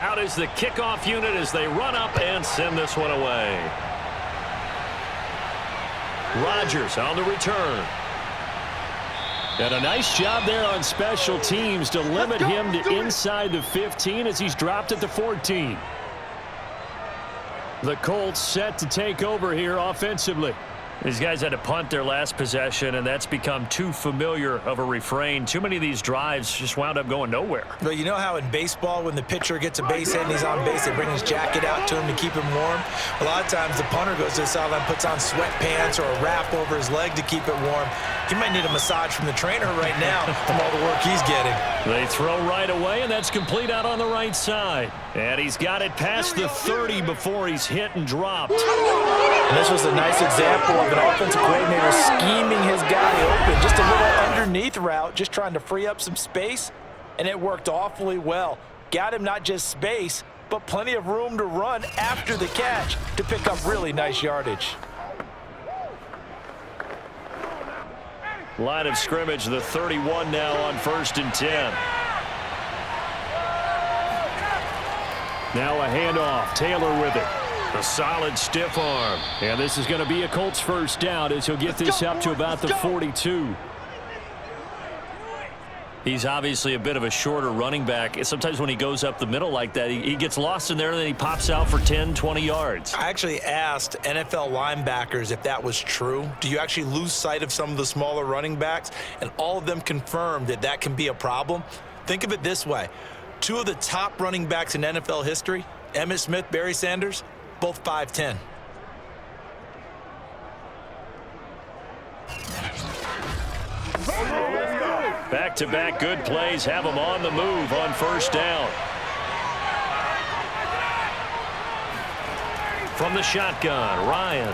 Out is the kickoff unit as they run up and send this one away. Rodgers on the return. And a nice job there on special teams to limit him to inside the 15 as he's dropped at the 14. The Colts set to take over here offensively. These guys had to punt their last possession, and that's become too familiar of a refrain. Too many of these drives just wound up going nowhere. But you know how in baseball, when the pitcher gets a base hit and he's on base, they bring his jacket out to him to keep him warm? A lot of times the punter goes to the sideline, puts on sweatpants or a wrap over his leg to keep it warm. He might need a massage from the trainer right now from all the work he's getting. They throw right away, and that's complete out on the right side. And he's got it past the 30 before he's hit and dropped. And this was a nice example of an offensive coordinator scheming his guy open. Just a little underneath route, just trying to free up some space, and it worked awfully well. Got him not just space, but plenty of room to run after the catch to pick up really nice yardage. Line of scrimmage, the 31 now on 1st and 10. Now a handoff. Taylor with it. A solid stiff arm. And this is going to be a Colts first down as he'll get this up to about the 42. He's obviously a bit of a shorter running back. Sometimes when he goes up the middle like that, he gets lost in there and then he pops out for 10, 20 yards. I actually asked NFL linebackers if that was true. Do you actually lose sight of some of the smaller running backs? And all of them confirmed that that can be a problem. Think of it this way. 2 of the top running backs in NFL history, Emmitt Smith, Barry Sanders, both 5'10". Back-to-back good plays have him on the move on first down. From the shotgun, Ryan.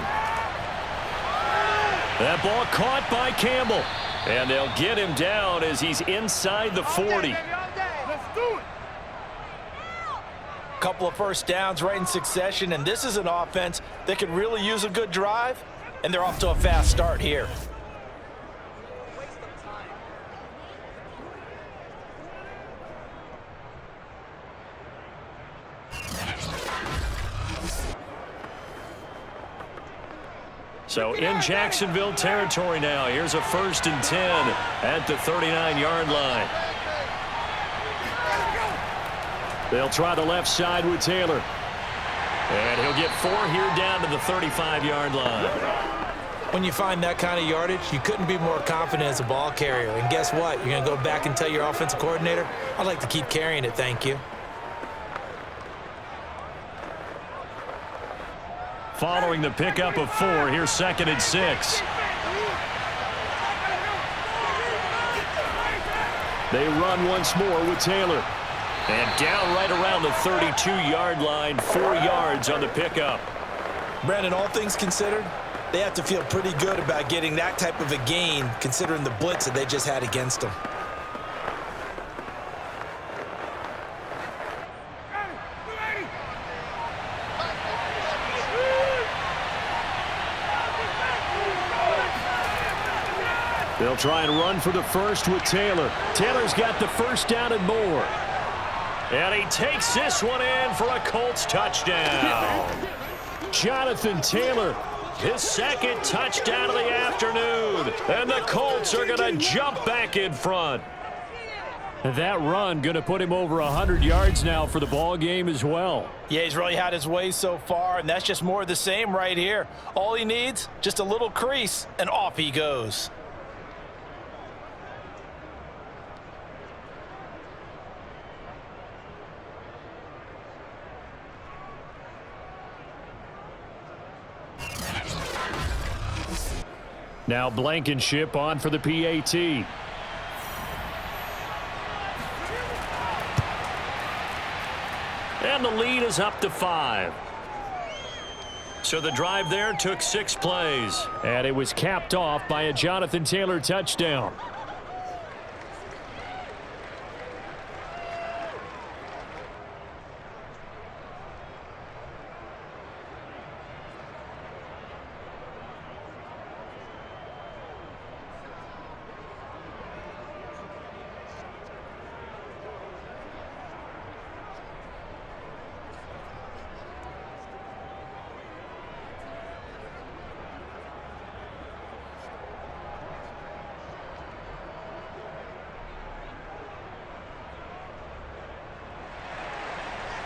That ball caught by Campbell. And they'll get him down as he's inside the 40. Couple of first downs right in succession, and this is an offense that could really use a good drive, and they're off to a fast start here. So in Jacksonville territory now. Here's a 1st and 10 at the 39-yard line. They'll try the left side with Taylor. And he'll get 4 here down to the 35-yard line. When you find that kind of yardage, you couldn't be more confident as a ball carrier. And guess what? You're going to go back and tell your offensive coordinator, I'd like to keep carrying it, thank you. Following the pickup of 4, here's 2nd and 6. They run once more with Taylor. And down right around the 32-yard line, 4 yards on the pickup. Brandon, all things considered, they have to feel pretty good about getting that type of a gain considering the blitz that they just had against them. They'll try and run for the first with Taylor. Taylor's got the first down and more. And he takes this one in for a Colts touchdown. Jonathan Taylor, his 2nd touchdown of the afternoon. And the Colts are going to jump back in front. That run going to put him over 100 yards now for the ball game as well. Yeah, he's really had his way so far, and that's just more of the same right here. All he needs, just a little crease, and off he goes. Now Blankenship on for the PAT. And the lead is up to 5. So the drive there took 6 plays. And it was capped off by a Jonathan Taylor touchdown.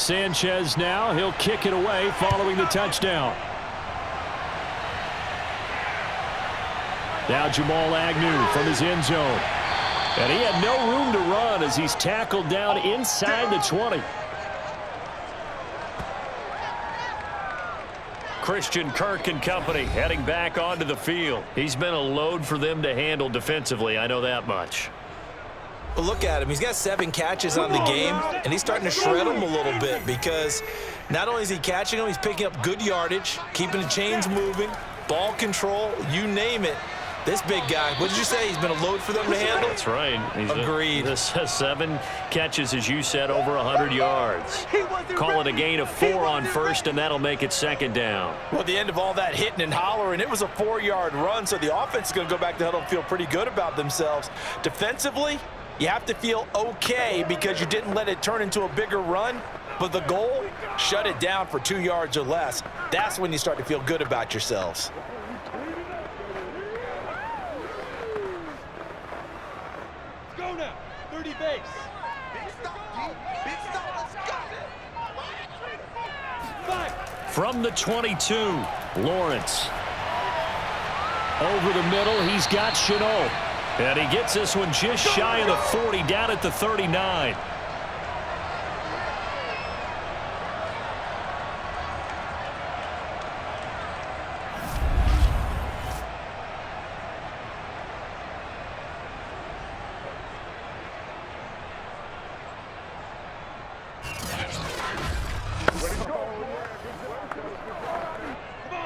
Sanchez now. He'll kick it away following the touchdown. Now Jamal Agnew from his end zone. And he had no room to run as he's tackled down inside the 20. Christian Kirk and company heading back onto the field. He's been a load for them to handle defensively, I know that much. Well, look at him. He's got 7 catches on the game, and he's starting to shred them a little bit because not only is he catching them, he's picking up good yardage, keeping the chains moving, ball control, you name it. This big guy, what did you say? He's been a load for them to handle? That's right. Agreed. This 7 catches, as you said, over 100 yards. Call it a gain of 4 on first, and that'll make it 2nd down. Well, at the end of all that hitting and hollering, it was a 4-yard run, so the offense is going to go back to huddle and feel pretty good about themselves. Defensively, you have to feel okay because you didn't let it turn into a bigger run, but the goal, shut it down for 2 yards or less. That's when you start to feel good about yourselves. Go now. 30 base. Big stop, Big stop. Let's go. 5. From the 22, Lawrence. Over the middle, he's got Chenault. And he gets this one just shy of the 40, down at the 39.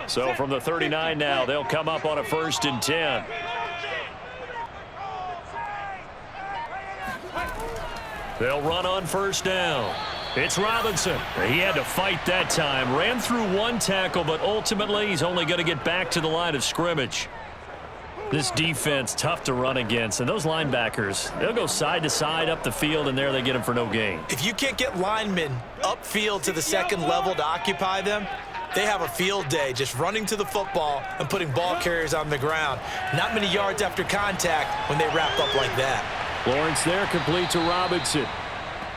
So from the 39 now, they'll come up on a 1st and 10. They'll run on 1st down. It's Robinson. He had to fight that time. Ran through 1 tackle, but ultimately he's only going to get back to the line of scrimmage. This defense, tough to run against. And those linebackers, they'll go side to side up the field, and there they get them for no gain. If you can't get linemen upfield to the 2nd level to occupy them, they have a field day just running to the football and putting ball carriers on the ground. Not many yards after contact when they wrap up like that. Lawrence there, complete to Robinson.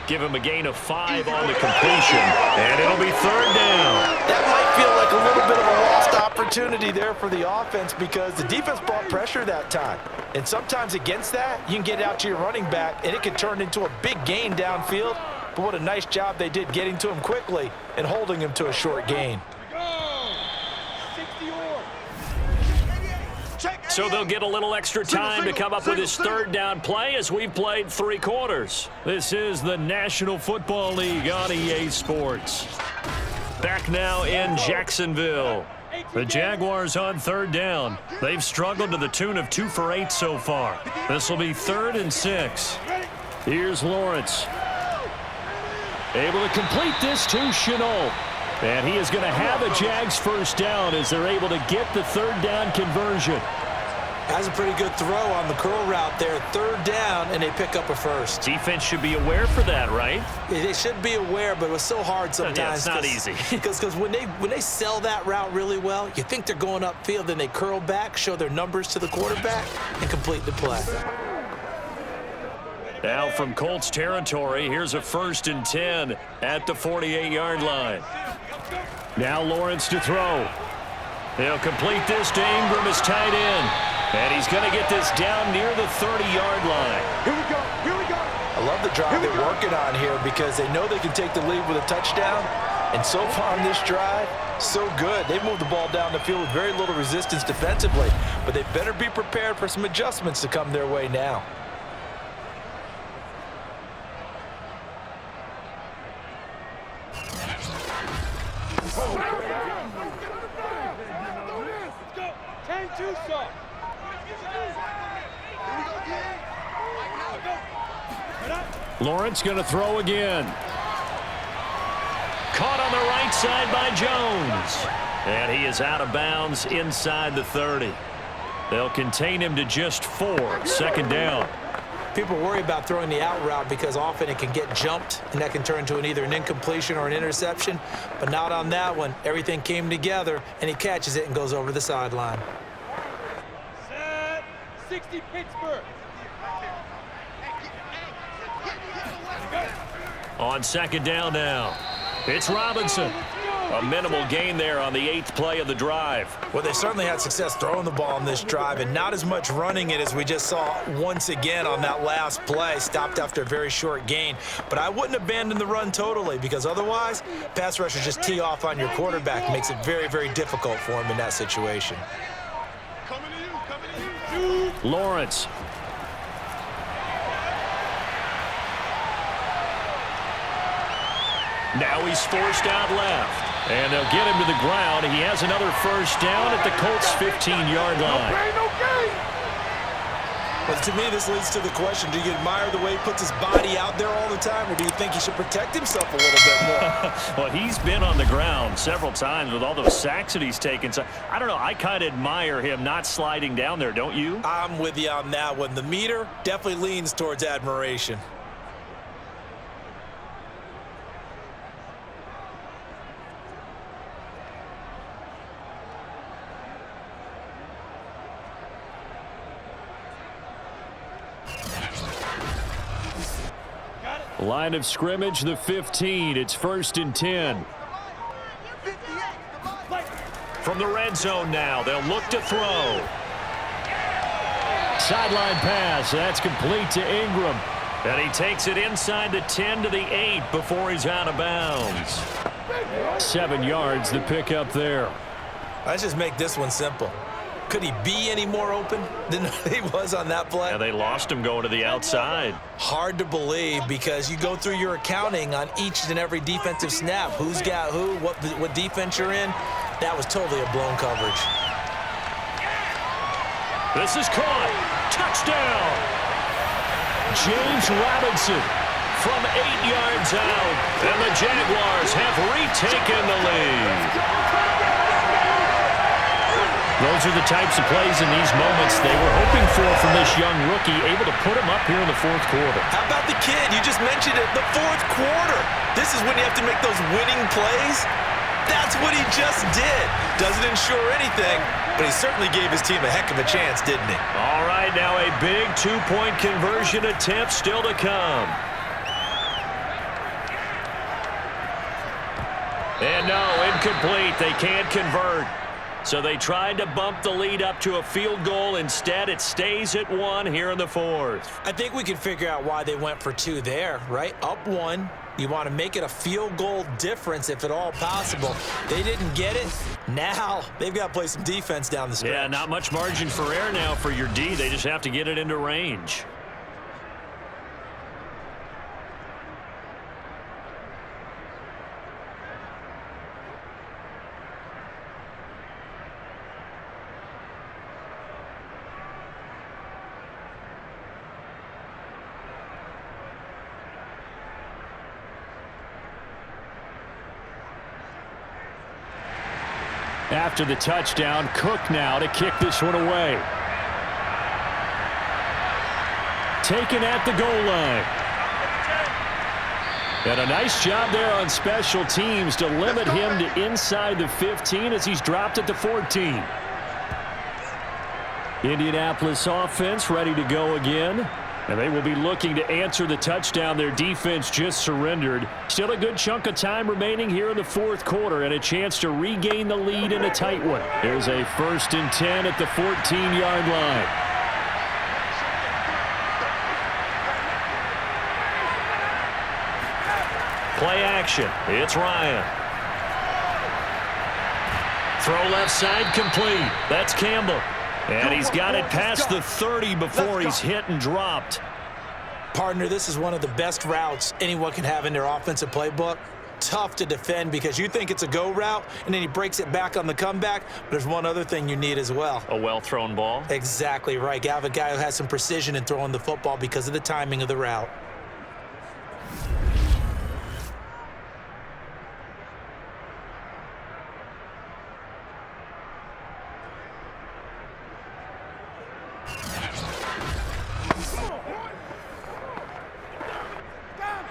Give him a gain of 5 on the completion, and it'll be 3rd down. That might feel like a little bit of a lost opportunity there for the offense because the defense brought pressure that time. And sometimes against that, you can get out to your running back, and it can turn into a big gain downfield. But what a nice job they did getting to him quickly and holding him to a short gain. So they'll get a little extra time to come up with his 3rd down play as we've played 3 quarters. This is the National Football League on EA Sports. Back now in Jacksonville. The Jaguars on 3rd down. They've struggled to the tune of 2 for 8 so far. This will be 3rd and 6. Here's Lawrence. Able to complete this to Chenault. And he is going to have a Jags 1st down as they're able to get the 3rd down conversion. That's a pretty good throw on the curl route there. 3rd down, and they pick up a 1st. Defense should be aware for that, right? They should be aware, but it was so hard sometimes. Yeah, it's not easy. Because when they sell that route really well, you think they're going upfield, then they curl back, show their numbers to the quarterback, and complete the play. Now from Colts territory, here's a 1st and 10 at the 48-yard line. Now Lawrence to throw. He'll complete this to Ingram as tight end. And he's going to get this down near the 30-yard line. Here we go. Here we go. I love the drive they're working on here because they know they can take the lead with a touchdown. And so far on this drive, so good. They've moved the ball down the field with very little resistance defensively. But they better be prepared for some adjustments to come their way now. Lawrence going to throw again. Caught on the right side by Jones. And he is out of bounds inside the 30. They'll contain him to just 4. 2nd down. People worry about throwing the out route because often it can get jumped, and that can turn into either an incompletion or an interception. But not on that one. Everything came together, and he catches it and goes over the sideline. Set. 60 Pittsburgh. On 2nd down now. It's Robinson. A minimal gain there on the 8th play of the drive. Well, they certainly had success throwing the ball on this drive and not as much running it as we just saw once again on that last play. Stopped after a very short gain. But I wouldn't abandon the run totally because otherwise, pass rushers just tee off on your quarterback. Makes it very, very difficult for him in that situation. Lawrence. Now he's forced out left. And they'll get him to the ground. He has another first down at the Colts' 15-yard line. But to me, this leads to the question, do you admire the way he puts his body out there all the time, or do you think he should protect himself a little bit more? Well, he's been on the ground several times with all those sacks that he's taken. So I don't know. I kind of admire him not sliding down there, don't you? I'm with you on that one. The meter definitely leans towards admiration. Line of scrimmage, the 15. It's 1st and 10. From the red zone now, they'll look to throw. Sideline pass, that's complete to Ingram. And he takes it inside the 10 to the 8 before he's out of bounds. 7 yards, the pickup there. Let's just make this one simple. Could he be any more open than he was on that play? Yeah, they lost him going to the outside. Hard to believe because you go through your accounting on each and every defensive snap. Who's got who, what defense you're in. That was totally a blown coverage. This is caught. Touchdown. James Robinson from 8 yards out. And the Jaguars have retaken the lead. Those are the types of plays in these moments they were hoping for from this young rookie, able to put him up here in the 4th quarter. How about the kid? You just mentioned it, the 4th quarter. This is when you have to make those winning plays. That's what he just did. Doesn't ensure anything, but he certainly gave his team a heck of a chance, didn't he? All right, now a big 2-point conversion attempt still to come. And no, incomplete. They can't convert. So they tried to bump the lead up to a field goal. Instead, it stays at 1 here in the 4th. I think we can figure out why they went for 2 there, right? Up 1. You want to make it a field goal difference if at all possible. They didn't get it. Now they've got to play some defense down the stretch. Yeah, not much margin for error now for your D. They just have to get it into range. After the touchdown, Cook now to kick this one away. Taken at the goal line. And a nice job there on special teams to limit him to inside the 15 as he's dropped at the 14. Indianapolis offense ready to go again. And they will be looking to answer the touchdown their defense just surrendered. Still a good chunk of time remaining here in the 4th quarter and a chance to regain the lead in a tight one. There's a 1st and 10 at the 14-yard line. Play action. It's Ryan. Throw left side complete. That's Campbell. And he's got it past the 30 before he's hit and dropped. Partner, this is one of the best routes anyone can have in their offensive playbook. Tough to defend because you think it's a go route, and then he breaks it back on the comeback. But there's one other thing you need as well. A well-thrown ball? Exactly right. You have a guy who has some precision in throwing the football because of the timing of the route.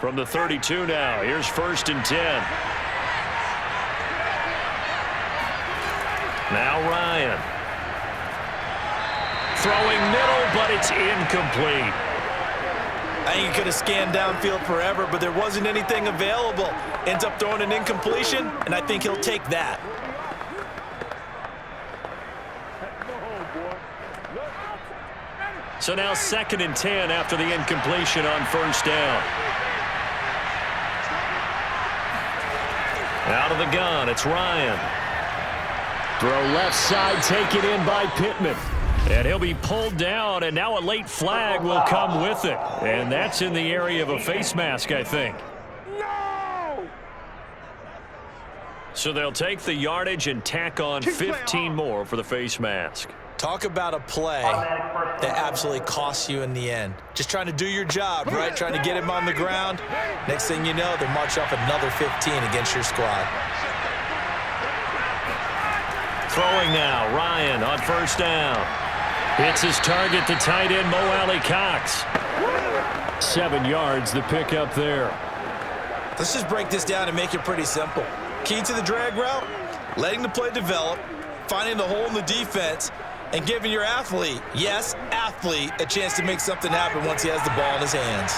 From the 32 now, here's 1st and 10. Now Ryan. Throwing middle, but it's incomplete. I think he could have scanned downfield forever, but there wasn't anything available. Ends up throwing an incompletion, and I think he'll take that. So now 2nd and 10 after the incompletion on first down. Out of the gun, it's Ryan. Throw left side, taken in by Pittman. And he'll be pulled down, and now a late flag will come with it. And that's in the area of a face mask, I think. No! So they'll take the yardage and tack on 15 more for the face mask. Talk about a play that absolutely costs you in the end. Just trying to do your job, right? Trying to get him on the ground. Next thing you know, they march off another 15 against your squad. Throwing now, Ryan on first down. Hits his target, the tight end, Mo Alley-Cox. 7 yards, the pickup there. Let's just break this down and make it pretty simple. Key to the drag route, letting the play develop, finding the hole in the defense, and giving your athlete, yes, athlete, a chance to make something happen once he has the ball in his hands.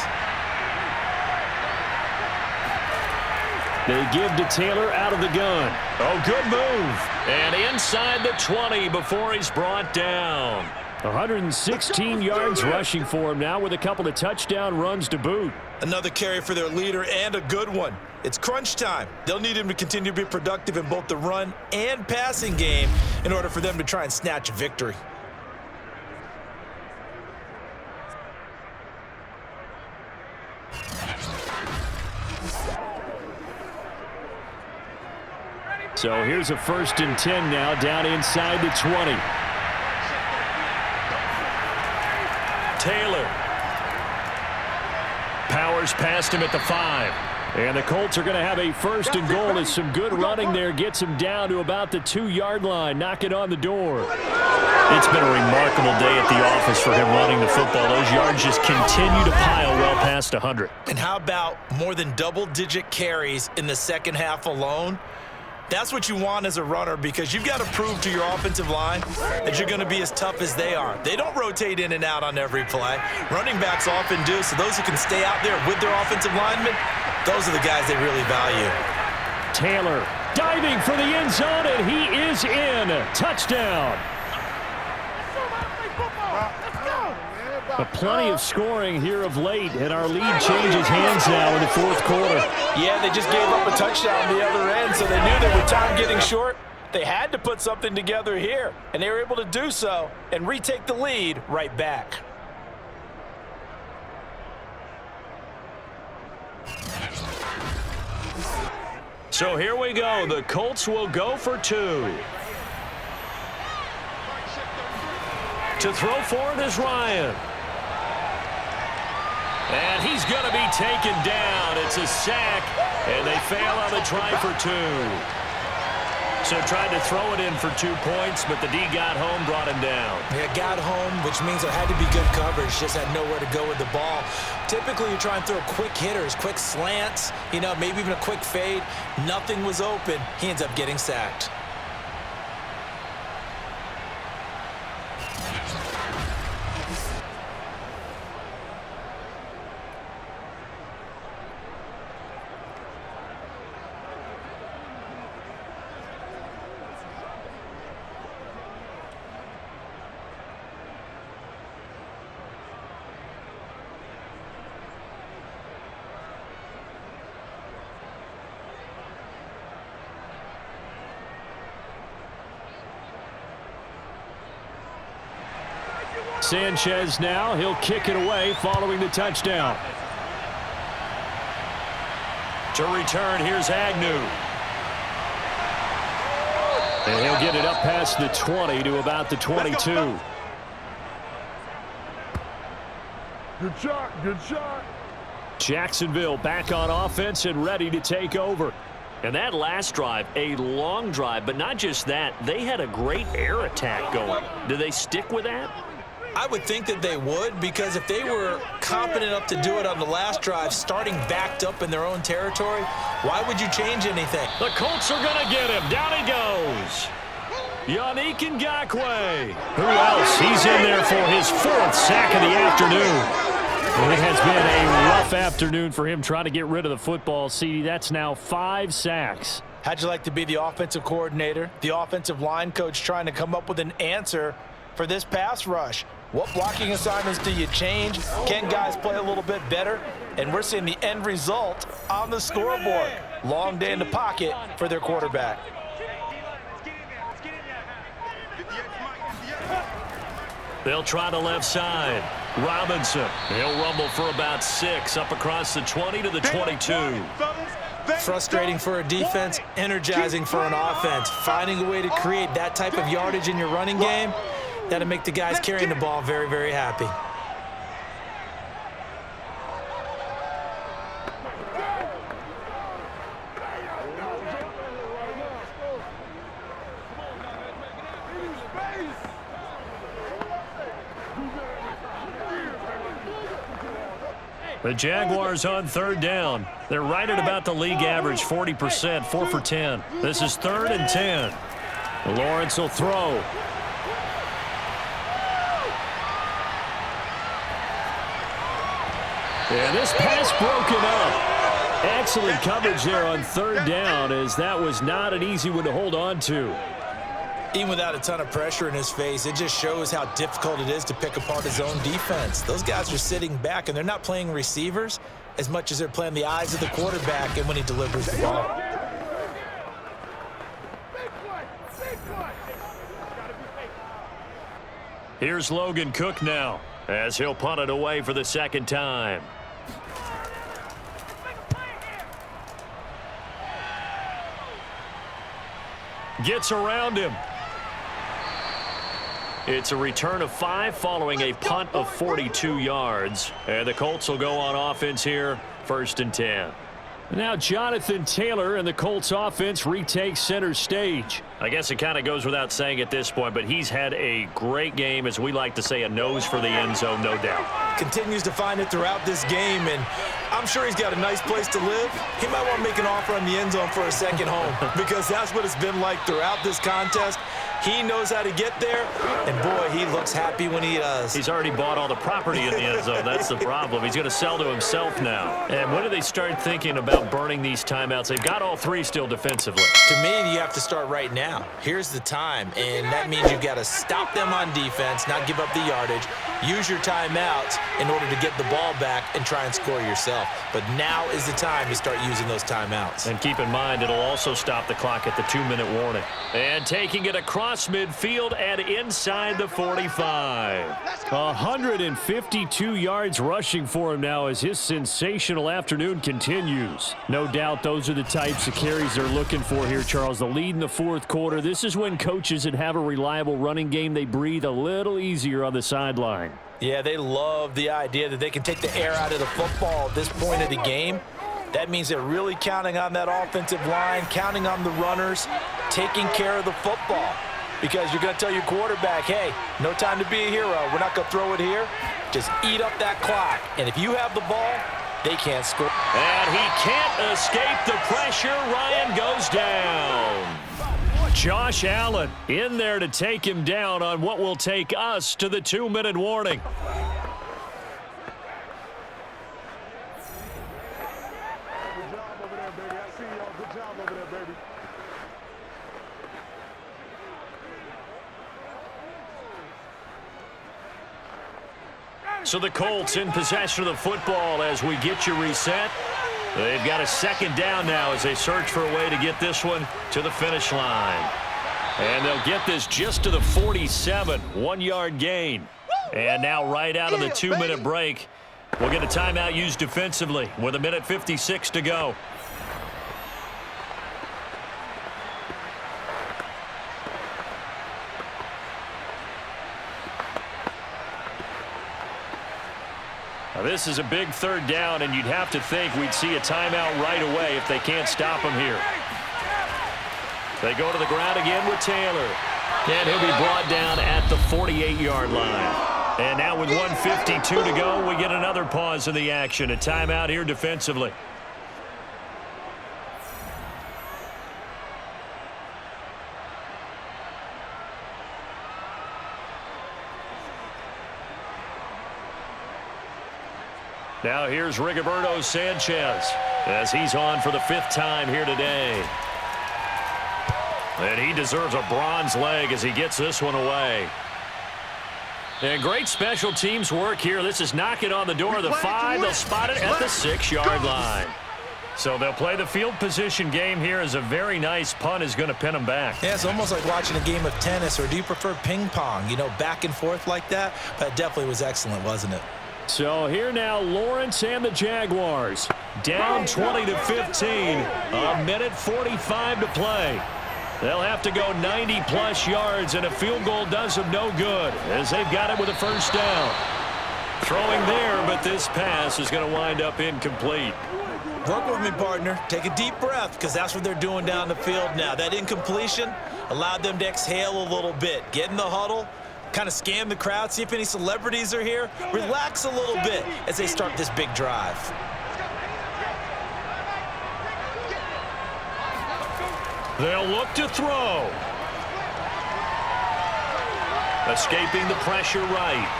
They give to Taylor out of the gun. Oh, good move. And inside the 20 before he's brought down. 116 yards rushing for him now with a couple of touchdown runs to boot. Another carry for their leader and a good one. It's crunch time. They'll need him to continue to be productive in both the run and passing game in order for them to try and snatch a victory. So here's a 1st and 10 now down inside the 20. Taylor powers past him at the 5. And the Colts are going to have a 1st and goal as some good running there gets him down to about the 2-yard line, knocking on the door. It's been a remarkable day at the office for him running the football. Those yards just continue to pile well past 100. And how about more than double-digit carries in the second half alone? That's what you want as a runner, because you've got to prove to your offensive line that you're going to be as tough as they are. They don't rotate in and out on every play. Running backs often do, so those who can stay out there with their offensive linemen, those are the guys they really value. Taylor diving for the end zone, and he is in. Touchdown. But plenty of scoring here of late, and our lead changes hands now in the 4th quarter. Yeah, they just gave up a touchdown the other end, so they knew that with time getting short, they had to put something together here, and they were able to do so and retake the lead right back. So here we go. The Colts will go for 2. To throw for it is Ryan. And he's going to be taken down. It's a sack, and they fail on the try for 2. So tried to throw it in for 2 points, but the D got home, brought him down. Yeah, got home, which means there had to be good coverage. Just had nowhere to go with the ball. Typically, you try and throw quick hitters, quick slants, maybe even a quick fade. Nothing was open. He ends up getting sacked. Sanchez now, he'll kick it away following the touchdown. To return, here's Agnew. And he'll get it up past the 20 to about the 22. Good shot, good shot. Jacksonville back on offense and ready to take over. And that last drive, a long drive, but not just that, they had a great air attack going. Do they stick with that? I would think that they would, because if they were confident enough to do it on the last drive, starting backed up in their own territory, why would you change anything? The Colts are going to get him. Down he goes. Yannick Ngakoue. Who else? He's in there for his 4th sack of the afternoon. It has been a rough afternoon for him trying to get rid of the football, CD. That's now 5 sacks. How'd you like to be the offensive coordinator, the offensive line coach trying to come up with an answer for this pass rush? What blocking assignments do you change? Can guys play a little bit better? And we're seeing the end result on the scoreboard. Long day in the pocket for their quarterback. They'll try the left side. Robinson. He'll rumble for about 6 up across the 20 to the 22. Frustrating for a defense, energizing for an offense. Finding a way to create that type of yardage in your running game, that'll make the guys carrying the ball very, very happy. The Jaguars on 3rd down. They're right at about the league average, 40%, 4 for 10. This is 3rd and 10. Lawrence will throw. And this pass broken up. Excellent coverage there on 3rd down, as that was not an easy one to hold on to. Even without a ton of pressure in his face, it just shows how difficult it is to pick apart his own defense. Those guys are sitting back, and they're not playing receivers as much as they're playing the eyes of the quarterback and when he delivers the ball. Here's Logan Cook now, as he'll punt it away for the 2nd time. Gets around him. It's a return of 5 following a punt of 42 yards. And the Colts will go on offense here, 1st and 10. Now Jonathan Taylor and the Colts offense retake center stage. I guess it kind of goes without saying at this point, but he's had a great game, as we like to say, a nose for the end zone, no doubt. Continues to find it throughout this game, and I'm sure he's got a nice place to live. He might want to make an offer on the end zone for a second home, because that's what it's been like throughout this contest. He knows how to get there, and boy, he looks happy when he does. He's already bought all the property in the end zone. That's the problem. He's going to sell to himself now. And when do they start thinking about burning these timeouts? They've got all 3 still defensively. To me, you have to start right now. Here's the time, and that means you've got to stop them on defense, not give up the yardage, use your timeouts in order to get the ball back and try and score yourself. But now is the time to start using those timeouts. And keep in mind, it'll also stop the clock at the 2-minute warning. And taking it across midfield and inside the 45. 152 yards rushing for him now as his sensational afternoon continues. No doubt those are the types of carries they're looking for here, Charles. The lead in the 4th quarter. This is when coaches that have a reliable running game, they breathe a little easier on the sideline. Yeah, they love the idea that they can take the air out of the football at this point of the game. That means they're really counting on that offensive line, counting on the runners, taking care of the football. Because you're going to tell your quarterback, hey, no time to be a hero. We're not going to throw it here. Just eat up that clock. And if you have the ball, they can't score. And he can't escape the pressure. Ryan goes down. Josh Allen in there to take him down on what will take us to the 2-minute warning. So the Colts in possession of the football as we get you reset. They've got a 2nd down now as they search for a way to get this one to the finish line. And they'll get this just to the 47, 1-yard gain. And now right out of the 2-minute break, we'll get a timeout used defensively with 1:56 to go. Now this is a big 3rd down, and you'd have to think we'd see a timeout right away if they can't stop him here. They go to the ground again with Taylor. And he'll be brought down at the 48-yard line. And now with 1:52 to go, we get another pause in the action. A timeout here defensively. Now here's Rigoberto Sanchez as he's on for the 5th time here today. And he deserves a bronze leg as he gets this one away. And great special teams work here. This is knocking on the door of the 5. They'll spot it at the 6-yard line. So they'll play the field position game here as a very nice punt is going to pin them back. Yeah, it's almost like watching a game of tennis, or do you prefer ping pong? You know, back and forth like that? But it definitely was excellent, wasn't it? So here now, Lawrence and the Jaguars. Down 20-15. A minute 45 to play. They'll have to go 90-plus yards, and a field goal does them no good as they've got it with a 1st down. Throwing there, but this pass is going to wind up incomplete. Work with me, partner. Take a deep breath, because that's what they're doing down the field now. That incompletion allowed them to exhale a little bit. Get in the huddle, kind of scan the crowd, see if any celebrities are here. Relax a little bit as they start this big drive. They'll look to throw. Escaping the pressure right.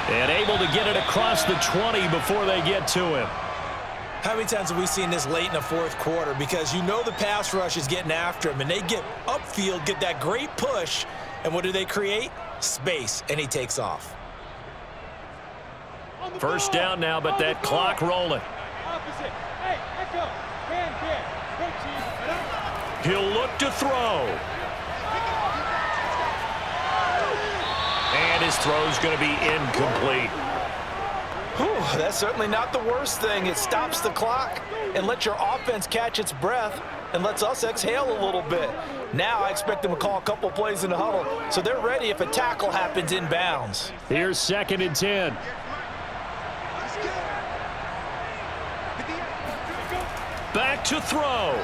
And able to get it across the 20 before they get to him. How many times have we seen this late in the 4th quarter? Because you know the pass rush is getting after him, and they get upfield, get that great push, and what do they create? Space, and he takes off. 1st down now, but that clock rolling. Opposite. Hey, echo. Can. Go team. He'll look to throw. And his throw's going to be incomplete. Whew, that's certainly not the worst thing. It stops the clock and lets your offense catch its breath and lets us exhale a little bit. Now I expect them to call a couple plays in the huddle, so they're ready if a tackle happens in bounds. Here's 2nd and 10. Back to throw.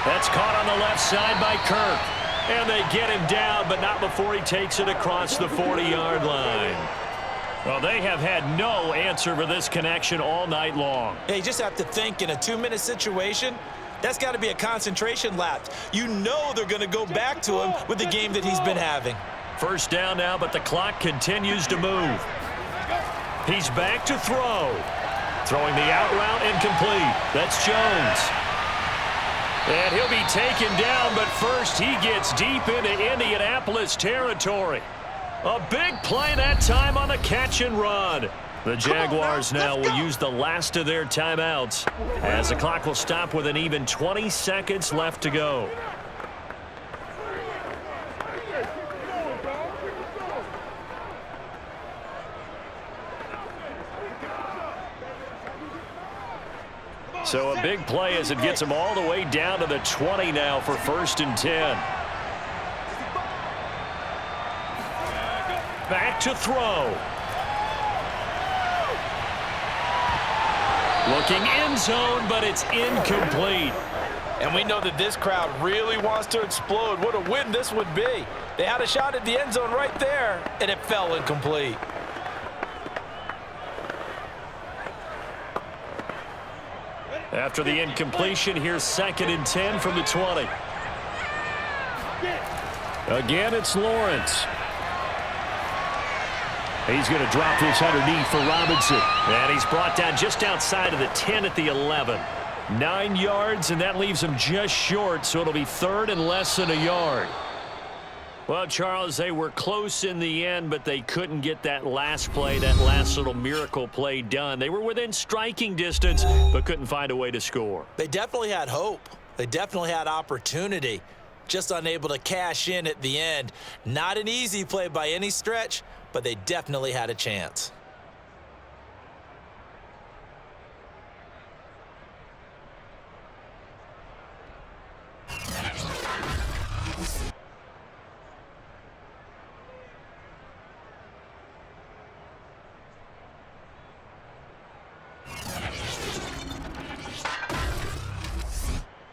That's caught on the left side by Kirk. And they get him down, but not before he takes it across the 40-yard line. Well, they have had no answer for this connection all night long. Yeah, you just have to think in a 2-minute situation, that's got to be a concentration lapse. You know they're going to go back to him with the game that he's been having. 1st down now, but the clock continues to move. He's back to throw. Throwing the out route incomplete. That's Jones. And he'll be taken down, but first he gets deep into Indianapolis territory. A big play that time on the catch and run. The Jaguars now will use the last of their timeouts as the clock will stop with an even 20 seconds left to go. So a big play as it gets them all the way down to the 20 now for 1st and 10. Back to throw. Looking end zone, but it's incomplete. And we know that this crowd really wants to explode. What a win this would be. They had a shot at the end zone right there, and it fell incomplete. After the incompletion, here's 2nd and 10 from the 20. Again, it's Lawrence. He's going to drop this underneath for Robinson. And he's brought down just outside of the 10 at the 11. 9 yards, and that leaves him just short, so it'll be 3rd and less than a yard. Well, Charles, they were close in the end, but they couldn't get that last play, that last little miracle play done. They were within striking distance, but couldn't find a way to score. They definitely had hope. They definitely had opportunity. Just unable to cash in at the end. Not an easy play by any stretch, but they definitely had a chance.